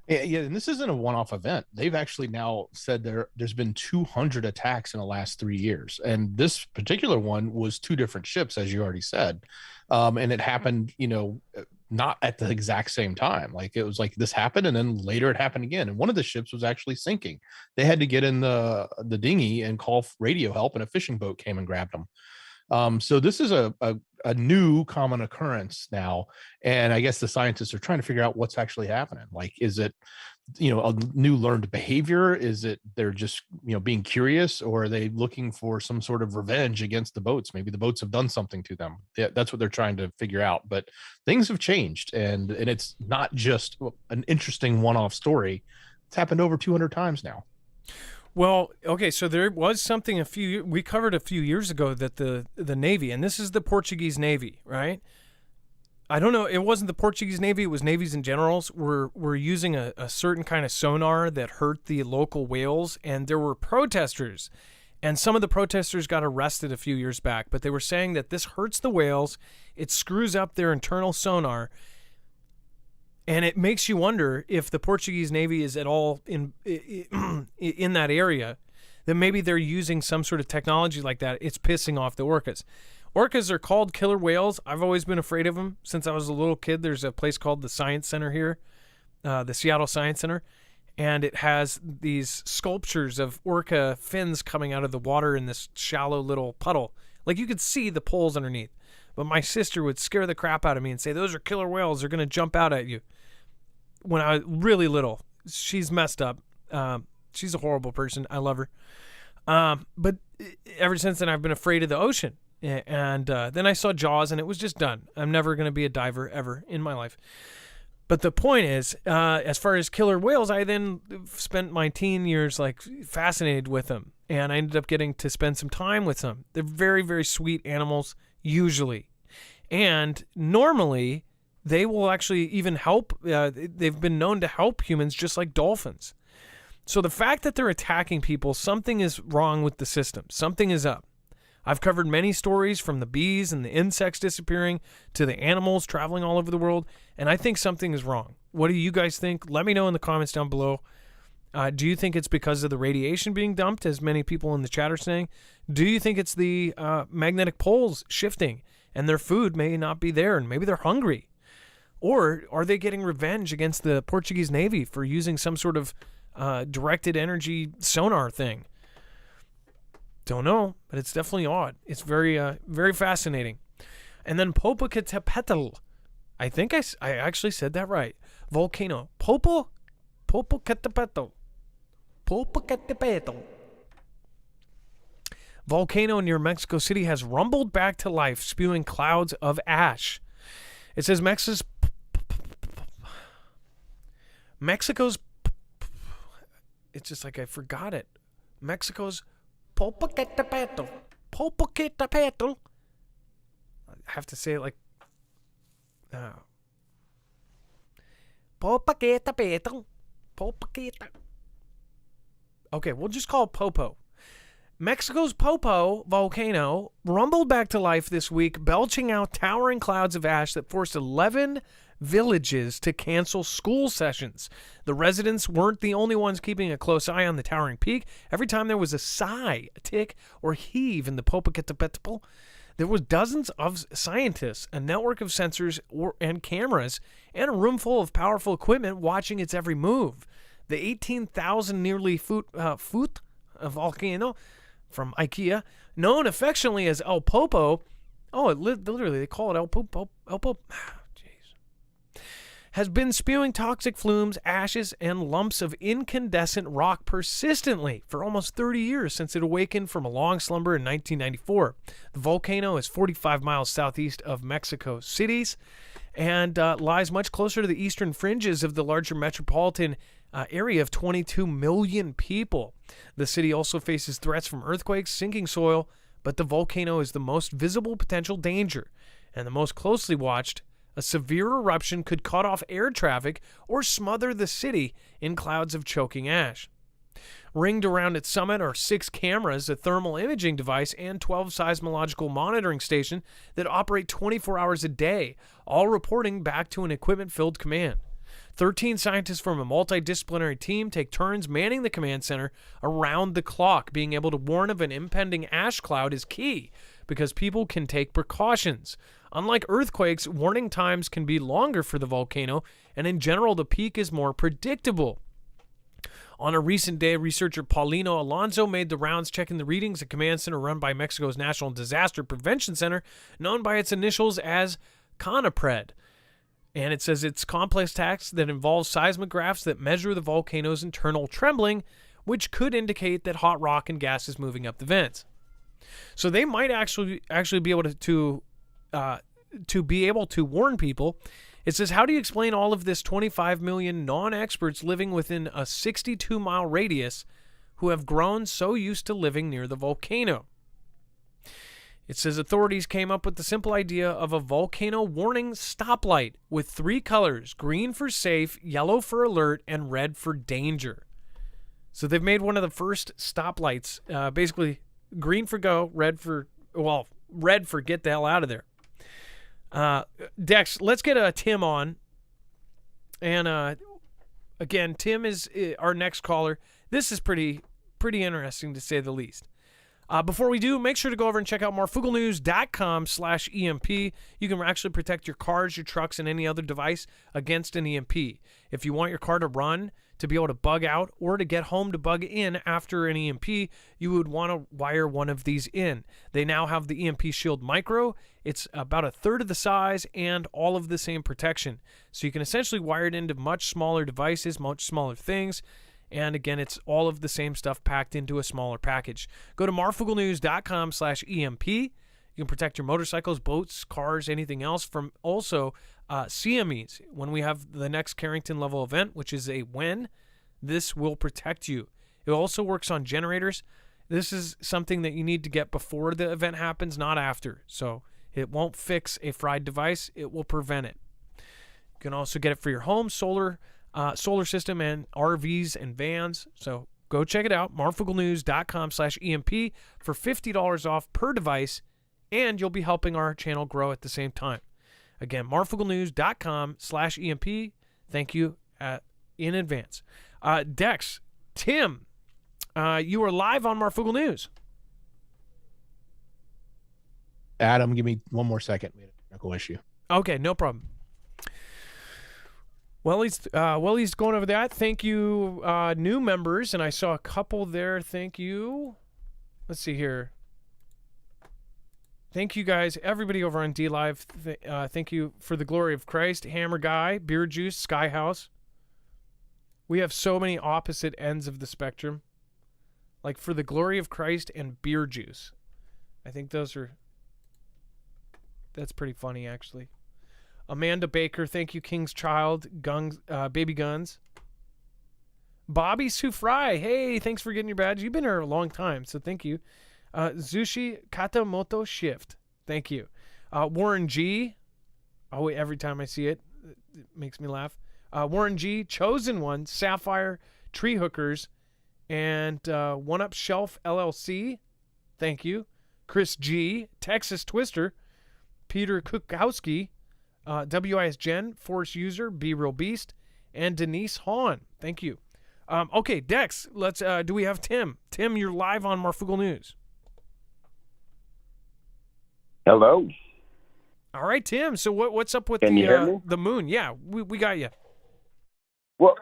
Yeah, and this isn't a one-off event. They've actually now said there's been 200 attacks in the last 3 years, and this particular one was 2 different ships, as you already said, and it happened, not at the exact same time. Like it was like this happened, and then later it happened again, and one of the ships was actually sinking. They had to get in the dinghy and call radio help, and a fishing boat came and grabbed them. So this is a new common occurrence now. And I guess the scientists are trying to figure out what's actually happening. Like, is it, a new learned behavior? Is it they're just, being curious, or are they looking for some sort of revenge against the boats? Maybe the boats have done something to them. That's what they're trying to figure out. But things have changed, and it's not just an interesting one-off story. It's happened over 200 times now. Well, okay, so there was something we covered a few years ago that the Navy, and this is the Portuguese Navy, right? I don't know, it wasn't the Portuguese Navy, it was navies in general, were using a certain kind of sonar that hurt the local whales, and there were protesters, and some of the protesters got arrested a few years back, but they were saying that this hurts the whales, it screws up their internal sonar, and it makes you wonder if the Portuguese Navy is at all in that area, that maybe they're using some sort of technology like that. It's pissing off the orcas. Orcas are called killer whales. I've always been afraid of them since I was a little kid. There's a place called the Science Center here, the Seattle Science Center, and it has these sculptures of orca fins coming out of the water in this shallow little puddle. Like you could see the poles underneath. But my sister would scare the crap out of me and say, those are killer whales. They're going to jump out at you. When I was really little, she's messed up. She's a horrible person. I love her. But ever since then, I've been afraid of the ocean. And then I saw Jaws, and it was just done. I'm never going to be a diver ever in my life. But the point is, as far as killer whales, I then spent my teen years like fascinated with them. And I ended up getting to spend some time with them. They're very, very sweet animals, usually. And normally, they will actually even help. They've been known to help humans just like dolphins. So the fact that they're attacking people, something is wrong with the system. Something is up. I've covered many stories from the bees and the insects disappearing to the animals traveling all over the world, and I think something is wrong. What do you guys think? Let me know in the comments down below. Do you think it's because of the radiation being dumped, as many people in the chat are saying? Do you think it's the magnetic poles shifting and their food may not be there and maybe they're hungry? Or are they getting revenge against the Portuguese Navy for using some sort of directed energy sonar thing? Don't know, but it's definitely odd. It's very, very fascinating. And then Popocatépetl. I think I actually said that right. Volcano. Popocatépetl. Popocatépetl. Volcano near Mexico City has rumbled back to life, spewing clouds of ash. It says Mexico's. It's just like I forgot it. Mexico's Popocatépetl. Popocatépetl. I have to say it like. Popocatépetl. Popocatépetl. Okay, we'll just call it Popo. Mexico's Popo volcano rumbled back to life this week, belching out towering clouds of ash that forced 11 villages to cancel school sessions. The residents weren't the only ones keeping a close eye on the towering peak. Every time there was a sigh, a tick, or heave in the Popocatépetl, there was dozens of scientists, a network of sensors and cameras, and a room full of powerful equipment watching its every move. The 18,000 nearly foot volcano from IKEA, known affectionately as El Popo. Oh, literally, they call it El Popo. El Popo. Jeez. Has been spewing toxic flumes, ashes, and lumps of incandescent rock persistently for almost 30 years since it awakened from a long slumber in 1994. The volcano is 45 miles southeast of Mexico City's and lies much closer to the eastern fringes of the larger metropolitan area of 22 million people. The city also faces threats from earthquakes, sinking soil, but the volcano is the most visible potential danger and the most closely watched. A severe eruption could cut off air traffic or smother the city in clouds of choking ash. Ringed around its summit are 6 cameras, a thermal imaging device, and 12 seismological monitoring stations that operate 24 hours a day, all reporting back to an equipment-filled command. 13 scientists from a multidisciplinary team take turns manning the command center around the clock. Being able to warn of an impending ash cloud is key because people can take precautions. Unlike earthquakes, warning times can be longer for the volcano, and in general, the peak is more predictable. On a recent day, researcher Paulino Alonso made the rounds checking the readings at command center run by Mexico's National Disaster Prevention Center, known by its initials as CONAPRED. And it says it's complex task that involves seismographs that measure the volcano's internal trembling, which could indicate that hot rock and gas is moving up the vents. So they might actually be able to be able to warn people. It says, how do you explain all of this 25 million non-experts living within a 62-mile radius who have grown so used to living near the volcano? It says authorities came up with the simple idea of a volcano warning stoplight with 3 colors, green for safe, yellow for alert, and red for danger. So they've made one of the first stoplights, basically green for go, red for get the hell out of there. Dex, let's get Tim on. And again, Tim is our next caller. This is pretty interesting to say the least. Before we do, make sure to go over and check out marfooglenews.com/EMP. You can actually protect your cars, your trucks, and any other device against an EMP. If you want your car to run, to be able to bug out, or to get home to bug in after an EMP, you would want to wire one of these in. They now have the EMP Shield Micro. It's about 1/3 of the size and all of the same protection. So you can essentially wire it into much smaller devices, much smaller things. And again, it's all of the same stuff packed into a smaller package. Go to marfooglenews.com/EMP. You can protect your motorcycles, boats, cars, anything else from also CMEs. When we have the next Carrington level event, which is a when, this will protect you. It also works on generators. This is something that you need to get before the event happens, not after. So it won't fix a fried device. It will prevent it. You can also get it for your home, solar system, and RVs and vans. So Go check it out, marfooglenews.com/EMP for $50 off per device, and you'll be helping our channel grow at the same time. Again, marfooglenews.com/EMP. Thank you in advance. Dex, Tim, you are live on Marfoogle News. Adam, give me one more second. We had a technical issue. Okay, no problem. Well, he's going over that. Thank you, new members, and I saw a couple there. Thank you. Let's see here. Thank you guys, everybody over on DLive. Thank you for the glory of Christ, Hammer Guy, Beer Juice, Skyhouse. We have so many opposite ends of the spectrum, like for the glory of Christ and Beer Juice. I think that's pretty funny, actually. Amanda Baker, thank you, King's Child, Guns, Baby Guns. Bobby Sufry, hey, thanks for getting your badge. You've been here a long time, so thank you. Zushi Katamoto Shift, thank you. Warren G, oh, every time I see it, it makes me laugh. Warren G, Chosen One, Sapphire, Tree Hookers, and One Up Shelf LLC, thank you. Chris G, Texas Twister, Peter Kukowski, WIS Jen, Force User, Be Real Beast, and Denise Hahn. Thank you. Okay, Dex, let's do we have Tim? Tim, you're live on Marfoogle News. Hello. All right, Tim. So what's up with Can you hear me? the moon? Yeah, we got you. Well,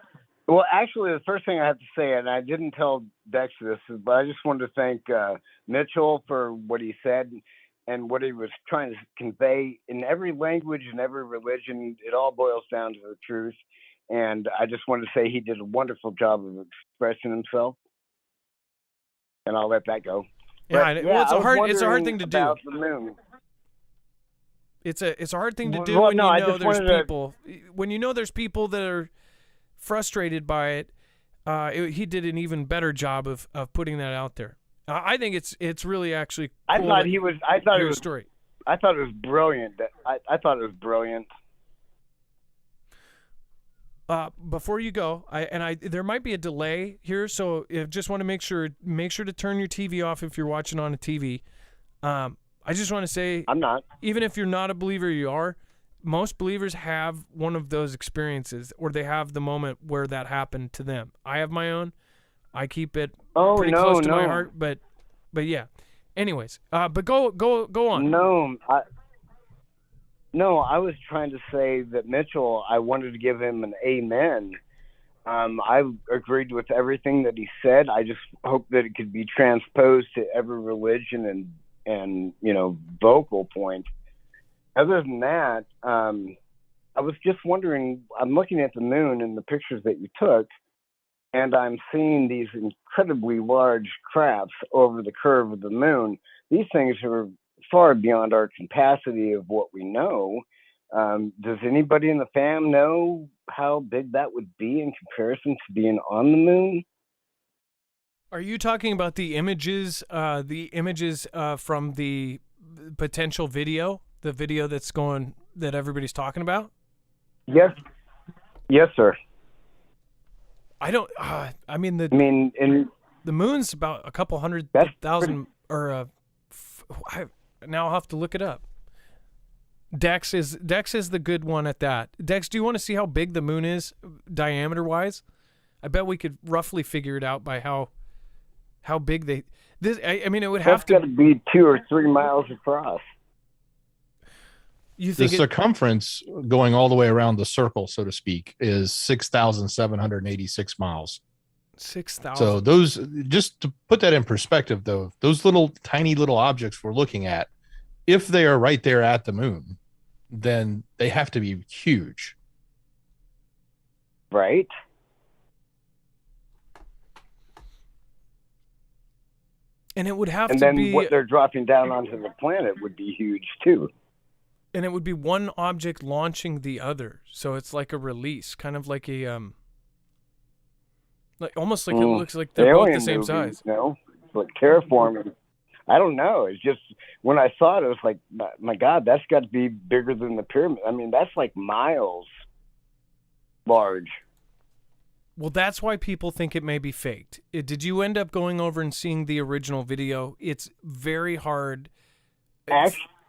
actually, the first thing I have to say, and I didn't tell Dex this, but I just wanted to thank Mitchell for what he said and what he was trying to convey. In every language and every religion, it all boils down to the truth. And I just wanted to say he did a wonderful job of expressing himself. And I'll let that go. Yeah, But, well, it's a hard wondering thing to do. about the moon. It's a hard thing to do Well, when no, I you know just there's wanted to- people when you know there's people that are frustrated by it. He did an even better job of putting that out there. I think it's really actually cool. I thought it was story. I thought it was brilliant. I thought it was brilliant. Before you go, there might be a delay here, so just want to make sure to turn your TV off if you're watching on a TV. I just want to say, I'm not. Even if you're not a believer, you are. Most believers have one of those experiences, or they have the moment where that happened to them. I have my own. I keep it pretty close to my heart, but yeah. Anyways, but go on. No, I was trying to say that Mitchell, I wanted to give him an amen. I agreed with everything that he said. I just hope that it could be transposed to every religion and vocal point. Other than that, I was just wondering, I'm looking at the moon and the pictures that you took, and I'm seeing these incredibly large crafts over the curve of the moon. These things are far beyond our capacity of what we know. Does anybody in the fam know how big that would be in comparison to being on the moon? Are you talking about the images from the potential video, the video that everybody's talking about? Yes, sir. I don't. The moon's about a couple 100,000, now I'll have to look it up. Dex is the good one at that. Dex, do you want to see how big the moon is diameter wise? I bet we could roughly figure it out by how big it would have to be 2 or 3 miles across. The circumference going all the way around the circle, so to speak, is 6,786 miles. 6,000. So those, just to put that in perspective, though, those tiny little objects we're looking at, if they are right there at the moon, then they have to be huge. Right. And it would have and to then be, what they're dropping down onto the planet would be huge too. And it would be one object launching the other, so it's like a release, kind of like a almost like it looks like they're both the same size. No, it's like terraforming. I don't know. It's just when I saw it, it was like, my God, that's got to be bigger than the pyramid. I mean, that's like miles large. Well, that's why people think it may be faked. Did you end up going over and seeing the original video? It's very hard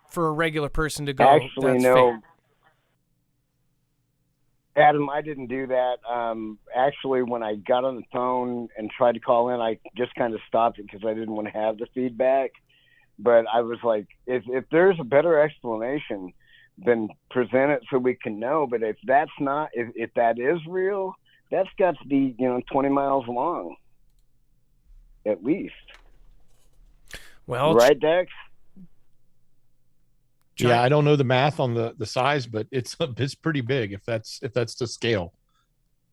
for a regular person to go, Actually, that's no. fake. Adam, I didn't do that. Actually, when I got on the phone and tried to call in, I just kind of stopped it because I didn't want to have the feedback. But I was like, if there's a better explanation, then present it so we can know. But if that's not, if that is real, that's got to be, 20 miles long, at least. Well, right, Dex? Yeah, I don't know the math on the size, but it's pretty big if that's the scale.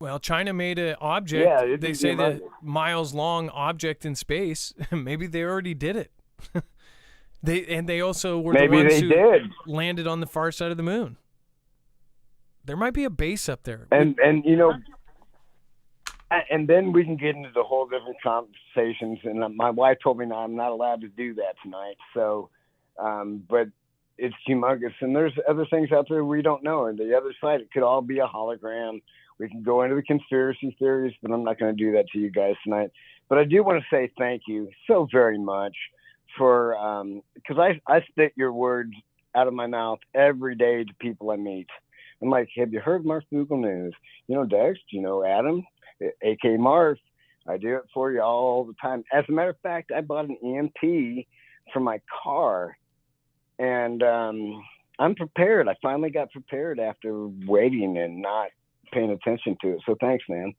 Well, China made an object. Yeah, they say the miles long object in space. Maybe they already did it. They also were the ones who landed on the far side of the moon. There might be a base up there. And then we can get into the whole different conversations. And my wife told me now I'm not allowed to do that tonight. So, but it's humongous. And there's other things out there we don't know. And the other side, it could all be a hologram. We can go into the conspiracy theories, but I'm not going to do that to you guys tonight. But I do want to say thank you so very much for, because I spit your words out of my mouth every day to people I meet. I'm like, have you heard Marfoogle News? Dex, Adam, A.K. Marf, I do it for you all the time. As a matter of fact, I bought an EMP for my car, and I'm prepared. I finally got prepared after waiting and not paying attention to it. So thanks, man.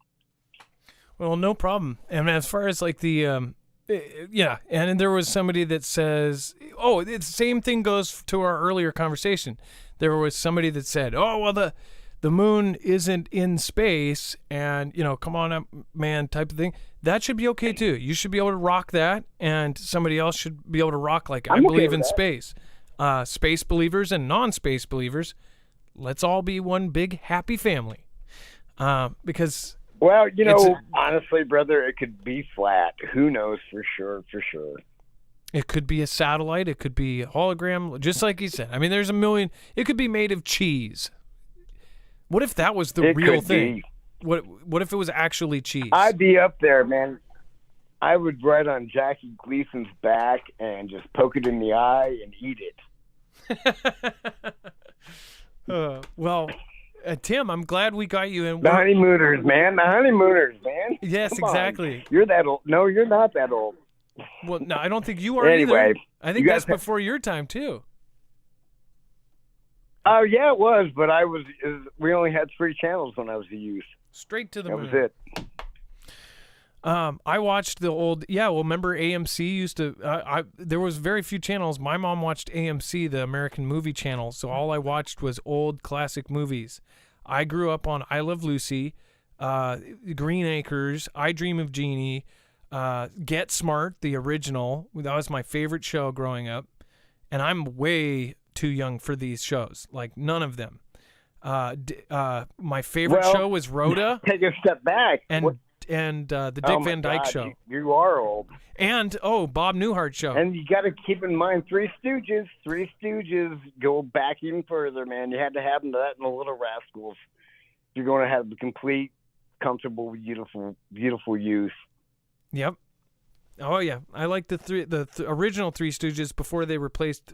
Well, no problem. And as far as like the, and there was somebody that says, oh, the same thing goes to our earlier conversation. There was somebody that said, oh, well, the moon isn't in space and, come on up, man, type of thing. That should be okay too. You should be able to rock that, and somebody else should be able to rock like, I believe in space. Space believers and non-space believers, let's all be one big happy family. Because... Well, honestly, brother, it could be flat. Who knows for sure. It could be a satellite. It could be a hologram, just like you said. I mean, there's a million. It could be made of cheese. What if that was the real thing? What if it was actually cheese? I'd be up there, man. I would ride on Jackie Gleason's back and just poke it in the eye and eat it. Tim, I'm glad we got you in. The honeymooners, man. Yes, Come exactly. On. You're that old. No, you're not that old. Well, no, I don't think you are anyway, either. I think that's before your time, too. Oh, yeah, it was, but we only had 3 channels when I was a youth. Straight to the moon. That was it. I watched the old, remember AMC used to, there was very few channels. My mom watched AMC, the American movie channel, so all I watched was old classic movies. I grew up on I Love Lucy, Green Acres, I Dream of Jeannie, Get Smart, the original. That was my favorite show growing up, and I'm way too young for these shows, like none of them. My favorite show was Rhoda. Take a step back. And the Dick Van Dyke Show. You are old. And, Bob Newhart Show. And you got to keep in mind Three Stooges. Three Stooges go back even further, man. You had to have them to that and the Little Rascals. You're going to have the complete, comfortable, beautiful youth. Yep. Oh, yeah. I like the original Three Stooges before they replaced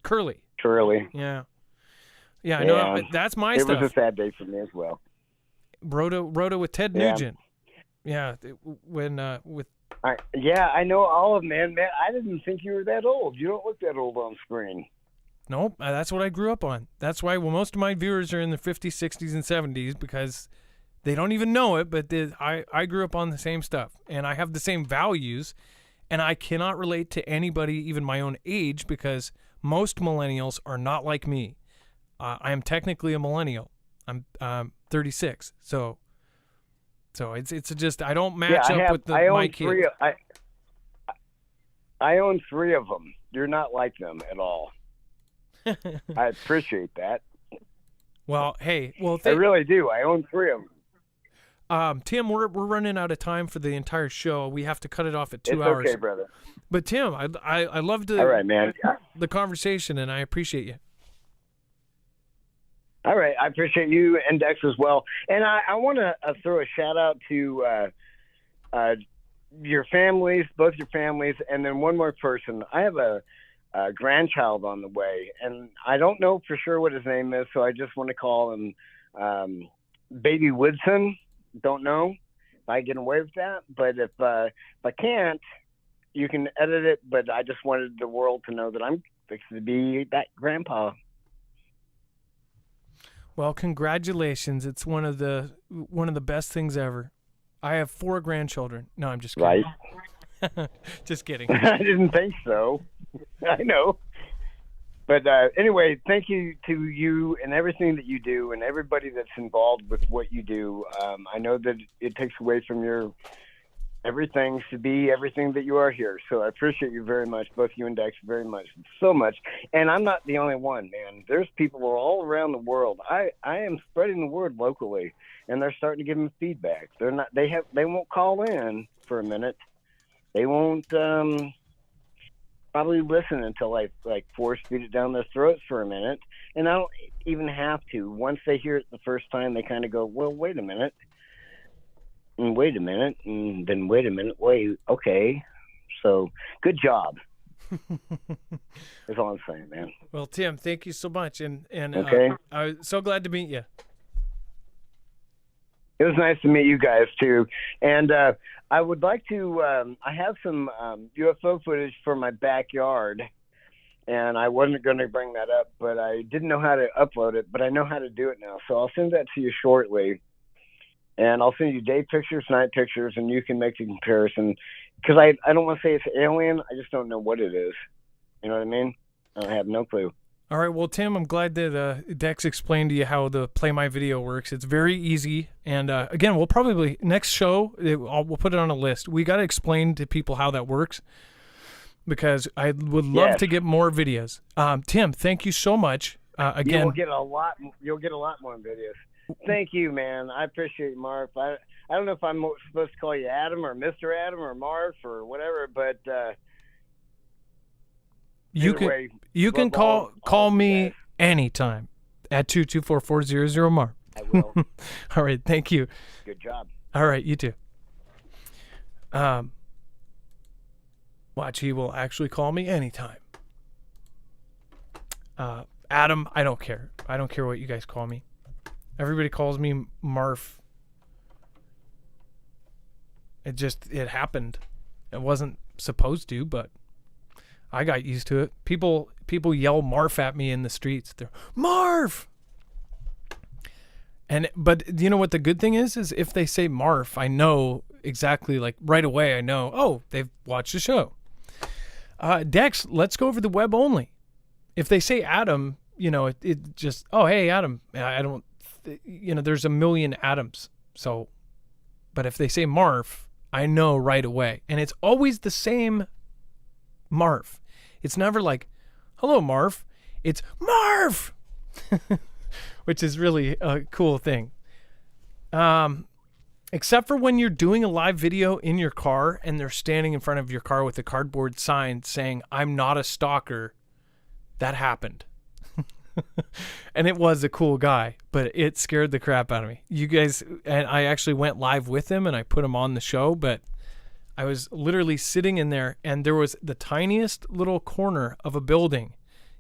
Curly. Yeah. Yeah, I know. That's my stuff. It was a sad day for me as well. Rhoda with Ted Nugent. Yeah, I know all of them, man. I didn't think you were that old. You don't look that old on screen. Nope, that's what I grew up on. That's why most of my viewers are in the 50s, 60s, and 70s because they don't even know it, but I grew up on the same stuff, and I have the same values, and I cannot relate to anybody, even my own age, because most millennials are not like me. I am technically a millennial. I'm 36, so it's just I don't match up with my kids. I own 3 of them. You're not like them at all. I appreciate that. Well, hey, I really do. I own 3 of them. Tim, we're running out of time for the entire show. We have to cut it off at 2 hours. It's okay, brother. But Tim, I loved all right, man. the conversation, and I appreciate you. All right. I appreciate you and Dex as well. And I want to throw a shout out to your families, both your families, and then one more person. I have a grandchild on the way, and I don't know for sure what his name is, so I just want to call him Baby Woodson. Don't know if I get away with that, but if I can't, you can edit it. But I just wanted the world to know that I'm fixing to be that grandpa. Well, congratulations. It's one of the best things ever. I have 4 grandchildren. No, I'm just kidding. Right. Just kidding. I didn't think so. I know. But anyway, thank you to you and everything that you do and everybody that's involved with what you do. I know that it takes away from your everything to be everything that you are here. So I appreciate you very much, both you and Dex, very much, so much. And I'm not the only one, man. There's people all around the world. I am spreading the word locally, and they're starting to give them feedback. They're not. They won't call in for a minute. They won't probably listen until I force feed it down their throats for a minute. And I don't even have to. Once they hear it the first time, they kind of go, well, wait a minute. And wait a minute, and then wait a minute, wait, okay. So, good job. That's all I'm saying, man. Well, Tim, thank you so much, and okay. I was so glad to meet you. It was nice to meet you guys too, and I would like to. I have some UFO footage for my backyard, and I wasn't going to bring that up, but I didn't know how to upload it, but I know how to do it now, so I'll send that to you shortly. And I'll send you day pictures, night pictures, and you can make the comparison. Because I don't want to say it's alien. I just don't know what it is. You know what I mean? I have no clue. All right. Well, Tim, I'm glad that Dex explained to you how the Play My Video works. It's very easy. And again, we'll probably, next show, we'll put it on a list. We got to explain to people how that works, because I would love to get more videos. Tim, thank you so much. Again, you'll get a lot more videos. Thank you, man. I appreciate you, Marv. I don't know if I'm supposed to call you Adam or Mr. Adam or Marv or whatever, but you can call me anytime at 224-400-MARV. I will. All right, thank you. Good job. All right, you too. Watch, he will actually call me anytime. Adam, I don't care. I don't care what you guys call me. Everybody calls me Marf. It happened. It wasn't supposed to, but I got used to it. People yell Marf at me in the streets. They're Marf. But you know what the good thing is if they say Marf, I know exactly, like right away I know, oh, they've watched the show. Dex, let's go over the web only. If they say Adam, it just, oh, hey, Adam. I don't, there's a million Adams. So, but if they say Marf, I know right away. And it's always the same Marf. It's never like, hello, Marf. It's Marf, which is really a cool thing. Except for when you're doing a live video in your car and they're standing in front of your car with a cardboard sign saying, I'm not a stalker. That happened. And it was a cool guy, but it scared the crap out of me. You guys, and I actually went live with him and I put him on the show, but I was literally sitting in there and there was the tiniest little corner of a building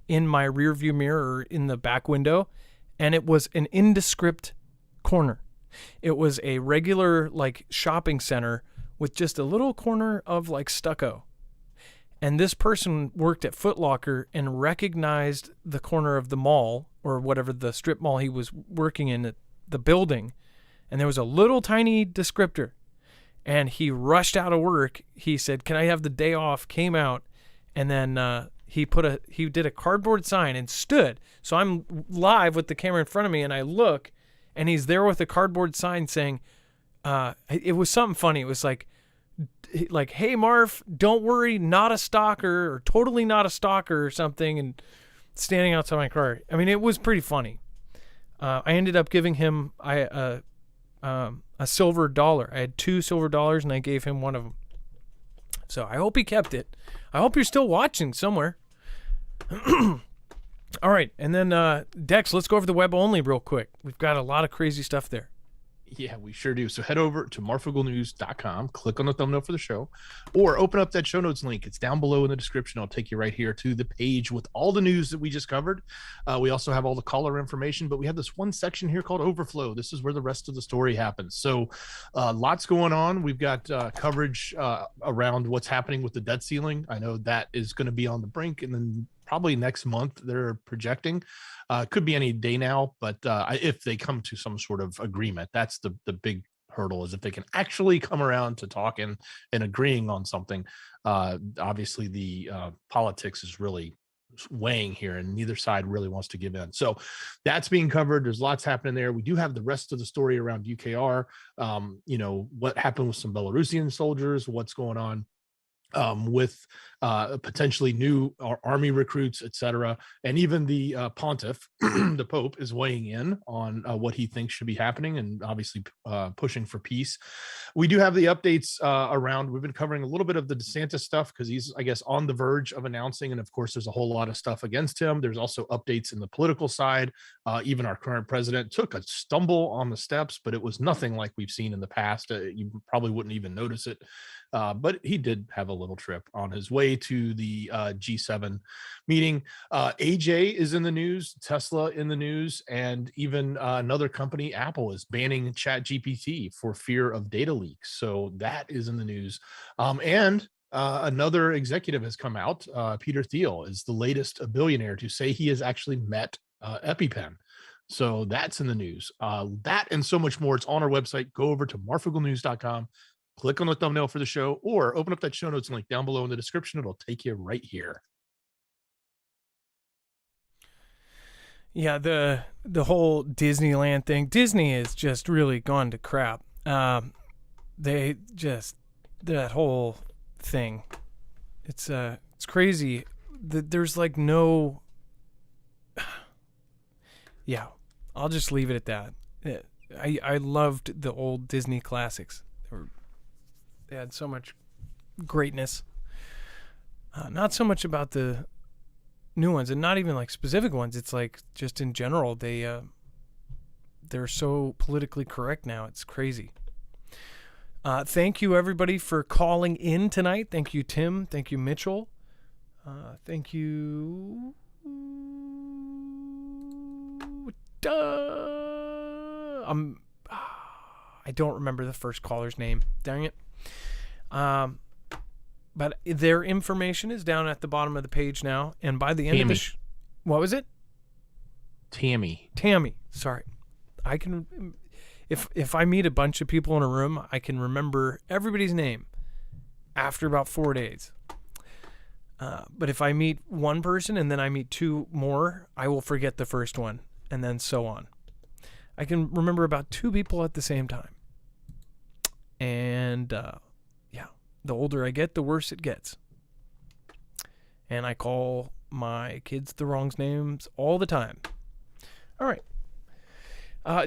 in my rear view mirror in the back window. And it was an indescript corner. It was a regular like shopping center with just a little corner of like stucco. And this person worked at Foot Locker and recognized the corner of the mall or whatever the strip mall he was working in at the building. And there was a little tiny descriptor. And he rushed out of work. He said, can I have the day off? Came out. And then he did a cardboard sign and stood. So I'm live with the camera in front of me and I look and he's there with a cardboard sign saying, it was something funny. It was like, hey, Marf, don't worry, not a stalker, or totally not a stalker or something, and standing outside my car. I mean, it was pretty funny. I ended up giving him a silver dollar. I had 2 silver dollars, and I gave him one of them. So I hope he kept it. I hope you're still watching somewhere. All right, and then Dex, let's go over the web only real quick. We've got a lot of crazy stuff there. Yeah, we sure do. So head over to marfooglenews.com, click on the thumbnail for the show, or open up that show notes link. It's down below in the description. I'll take you right here to the page with all the news that we just covered. We also have all the caller information, but we have this one section here called Overflow. This is where the rest of the story happens. So lots going on. We've got coverage around what's happening with the debt ceiling. I know that is going to be on the brink, and then probably next month they're projecting. Could be any day now, but if they come to some sort of agreement, that's the big hurdle, is if they can actually come around to talking and agreeing on something. Obviously, the politics is really weighing here, and neither side really wants to give in. So that's being covered. There's lots happening there. We do have the rest of the story around UKR. What happened with some Belarusian soldiers, what's going on with potentially new army recruits, etc. And even the pontiff, the Pope, is weighing in on what he thinks should be happening, and obviously pushing for peace. We do have the updates around. We've been covering a little bit of the DeSantis stuff because he's, I guess, on the verge of announcing, and of course there's a whole lot of stuff against him. There's also updates in the political side. Even our current president took a stumble on the steps, but it was nothing like we've seen in the past. You probably wouldn't even notice it. But he did have a little trip on his way to the G7 meeting. AJ is in the news, Tesla in the news, and even another company, Apple, is banning ChatGPT for fear of data leaks. So that is in the news. And another executive has come out. Peter Thiel is the latest billionaire to say he has actually met EpiPen. So that's in the news. That and so much more. It's on our website. Go over to marfooglenews.com. Click on the thumbnail for the show, or open up that show notes link down below in the description. It'll take you right here. Yeah, the whole Disneyland thing. Disney has just really gone to crap. That whole thing. It's crazy. There's like no. Yeah, I'll just leave it at that. I loved the old Disney classics. They had so much greatness. Not so much about the new ones, and not even like specific ones. It's like just in general, they're so politically correct now. It's crazy. Thank you everybody for calling in tonight. Thank you, Tim. Thank you, Mitchell. Thank you. I don't remember the first caller's name. Dang it. But their information is down at the bottom of the page now, and by the end of the what was it? Tammy. Sorry, I can. If I meet a bunch of people in a room, I can remember everybody's name after about 4 days. But if I meet one person and then I meet two more, I will forget the first one, and then so on. I can remember about two people at the same time. And the older I get, the worse it gets. And I call my kids the wrong names all the time. All right.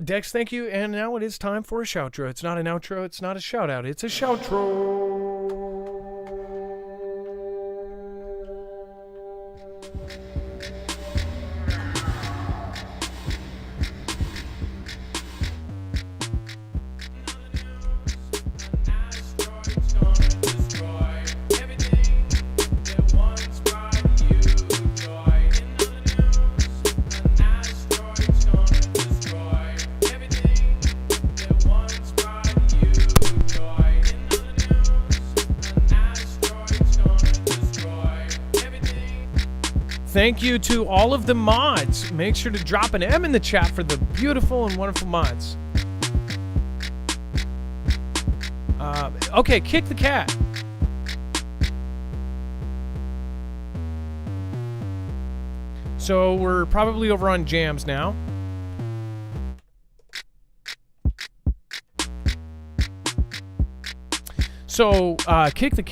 Dex, thank you. And now it is time for a shoutro. It's not an outro. It's not a shout out. It's a shoutro. Thank you to all of the mods. Make sure to drop an M in the chat for the beautiful and wonderful mods. Okay, kick the cat. So we're probably over on jams now. So kick the cat.